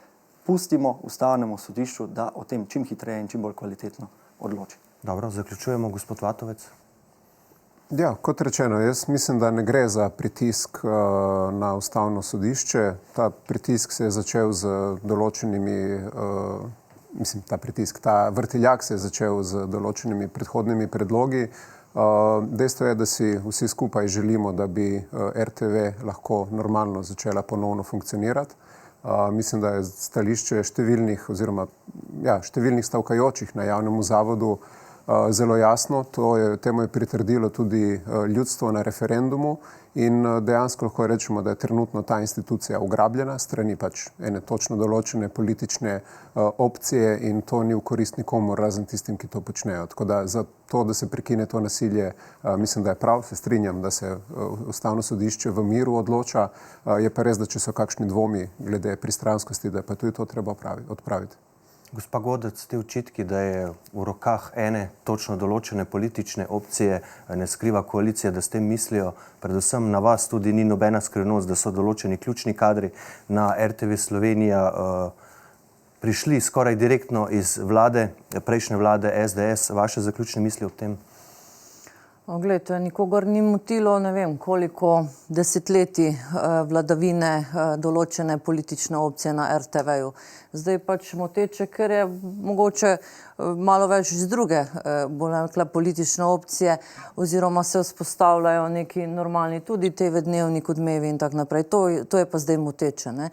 pustimo Ustavnemu sodišču, da o tem čim hitreje in čim bolj kvalitetno odloči. Dobro, zaključujemo, gospod Vatovec. Ja, kot rečeno, jaz mislim, da ne gre za pritisk na Ustavno sodišče. Ta pritisk se je začel z določenimi, ta vrtiljak se je začel z določenimi predhodnimi predlogi. Dejstvo je, da si vsi skupaj želimo, da bi RTV lahko normalno začela ponovno funkcionirati. Mislim, da je stališče številnih stavkajočih na javnemu zavodu zelo jasno. Temu je pritrdilo tudi ljudstvo na referendumu in dejansko lahko rečemo, da je trenutno ta institucija ugrabljena strani ene točno določene politične opcije in to ni v korist nikomur, razen tistim, ki to počnejo. Tako da za to, da se prekine to nasilje, mislim, da je prav, se strinjam, da se Ustavno sodišče v miru odloča. Je pa res, da če so kakšni dvomi glede pristranskosti, da je pa tudi to treba odpraviti. Gospa Godec, te očitki, da je v rokah ene točno določene politične opcije, ne skriva koalicija, da s tem mislijo, predvsem na vas tudi ni nobena skrivnost, da so določeni ključni kadri na RTV Slovenija prišli skoraj direktno iz vlade, prejšnje vlade SDS. Vaše zaključne misli o tem? Glejte, nikogar ni motilo, ne vem, koliko desetletij vladavine določene politične opcije na RTV-ju. Zdaj moteče, ker je mogoče malo več iz druge, bolj rekla, politične opcije oziroma se vzpostavljajo neki normalni tudi TV Dnevnik, Odmevi in tako naprej. To je pa zdaj moteče, ne.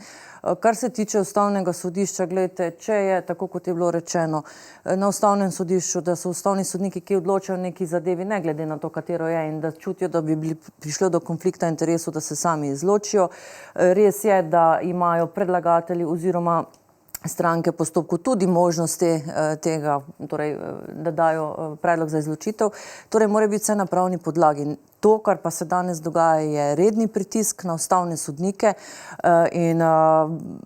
Kar se tiče Ustavnega sodišča, gledajte, če je, tako kot je bilo rečeno, na Ustavnem sodišču, da so ustavni sodniki, ki odločajo neki zadevi, ne glede na to, katero je, in da čutijo, da bi prišlo do konflikta interesov, da se sami izločijo. Res je, da imajo predlagatelji oziroma stranke postopku tudi možnosti tega, torej, da dajo predlog za izločitev. Torej, mora biti vse na pravni podlagi. To, kar pa se danes dogaja, je redni pritisk na ustavne sodnike in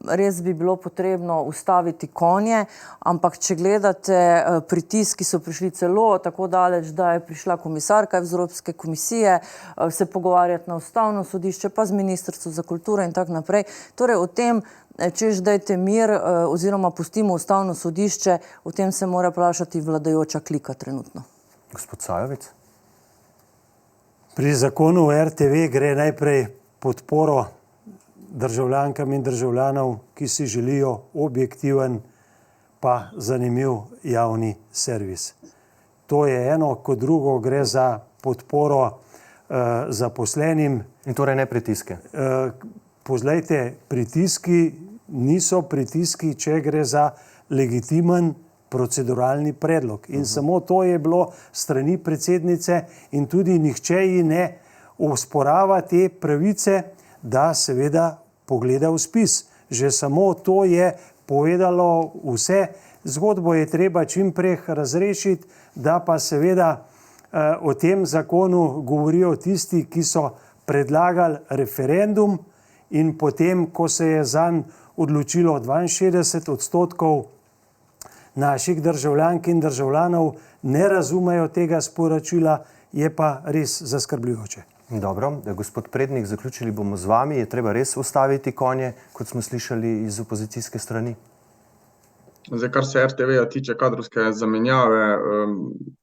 res bi bilo potrebno ustaviti konje, ampak če gledate pritiski, so prišli celo tako daleč, da je prišla komisarka iz Evropske komisije se pogovarjati na Ustavno sodišče, pa z Ministrstvom za kulturo in tako naprej. Torej, o tem, češ dajte mir oziroma pustimo Ustavno sodišče, o tem se mora vprašati vladajoča klika trenutno. Gospod Sajovic? Pri zakonu o RTV gre najprej podporo državljankam in državljanov, ki si želijo objektiven pa zanimiv javni servis. To je eno, kot drugo gre za podporo zaposlenim. In torej ne pritiske? Poglejte, pritiski niso pritiski, če gre za legitimen proceduralni predlog. In samo to je bilo strani predsednice in tudi nihče ji ne osporava te pravice, da seveda pogleda v spis. Že samo to je povedalo vse. Zgodbo je treba čim prej razrešiti, da pa seveda o tem zakonu govorijo tisti, ki so predlagali referendum in potem, ko se je zanj odločilo 62% naših državljank in državljanov, ne razumejo tega sporočila, je pa res zaskrbljujoče. Dobro, gospod Prednik, zaključili bomo z vami. Je treba res ustaviti konje, kot smo slišali iz opozicijske strani? Zdaj, kar se RTV-ja tiče kadrovske zamenjave,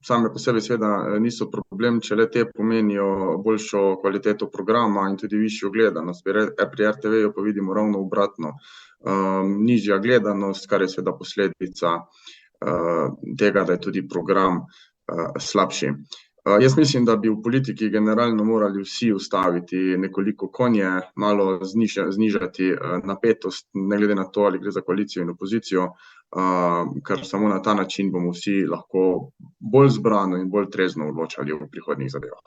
same po sebi seveda niso problem, če le te pomenijo boljšo kvaliteto programa in tudi višjo gledanost. Pri RTV-ju pa vidimo ravno obratno. Nižja gledanost, kar je seveda posledica tega, da je tudi program slabši. Jaz mislim, da bi v politiki generalno morali vsi ustaviti nekoliko konje, malo znižati napetost, ne glede na to, ali gre za koalicijo in opozicijo, ker samo na ta način bomo vsi lahko bolj zbrano in bolj trezno odločali v prihodnjih zadevah.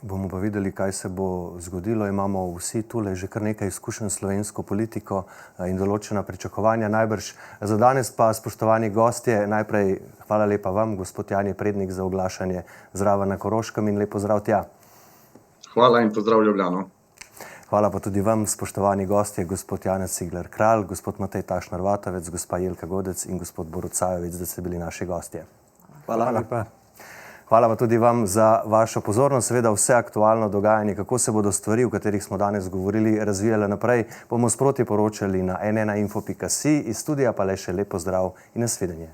Bomo pa videli, kaj se bo zgodilo. Imamo vsi tule že kar nekaj izkušenj s slovensko politiko in določena pričakovanja. Najbrž za danes pa, spoštovani gostje, najprej hvala lepa vam, gospod Jani Prednik, za oglašanje zraven na Koroškem in lepo zdrav tja. Hvala in pozdrav Ljubljano. Hvala pa tudi vam, spoštovani gostje, gospod Janez Cigler Kralj, gospod Matej Tašner Vatovec, gospa Jelka Godec in gospod Borut Sajovic, da ste bili naši gostje. Hvala. Hvala pa tudi vam za vašo pozornost. Seveda vse aktualno dogajanje, kako se bodo stvari, o katerih smo danes govorili, razvijale naprej, bomo sproti poročali na n1info.si, iz studija pa le še lep pozdrav in nasvidenje.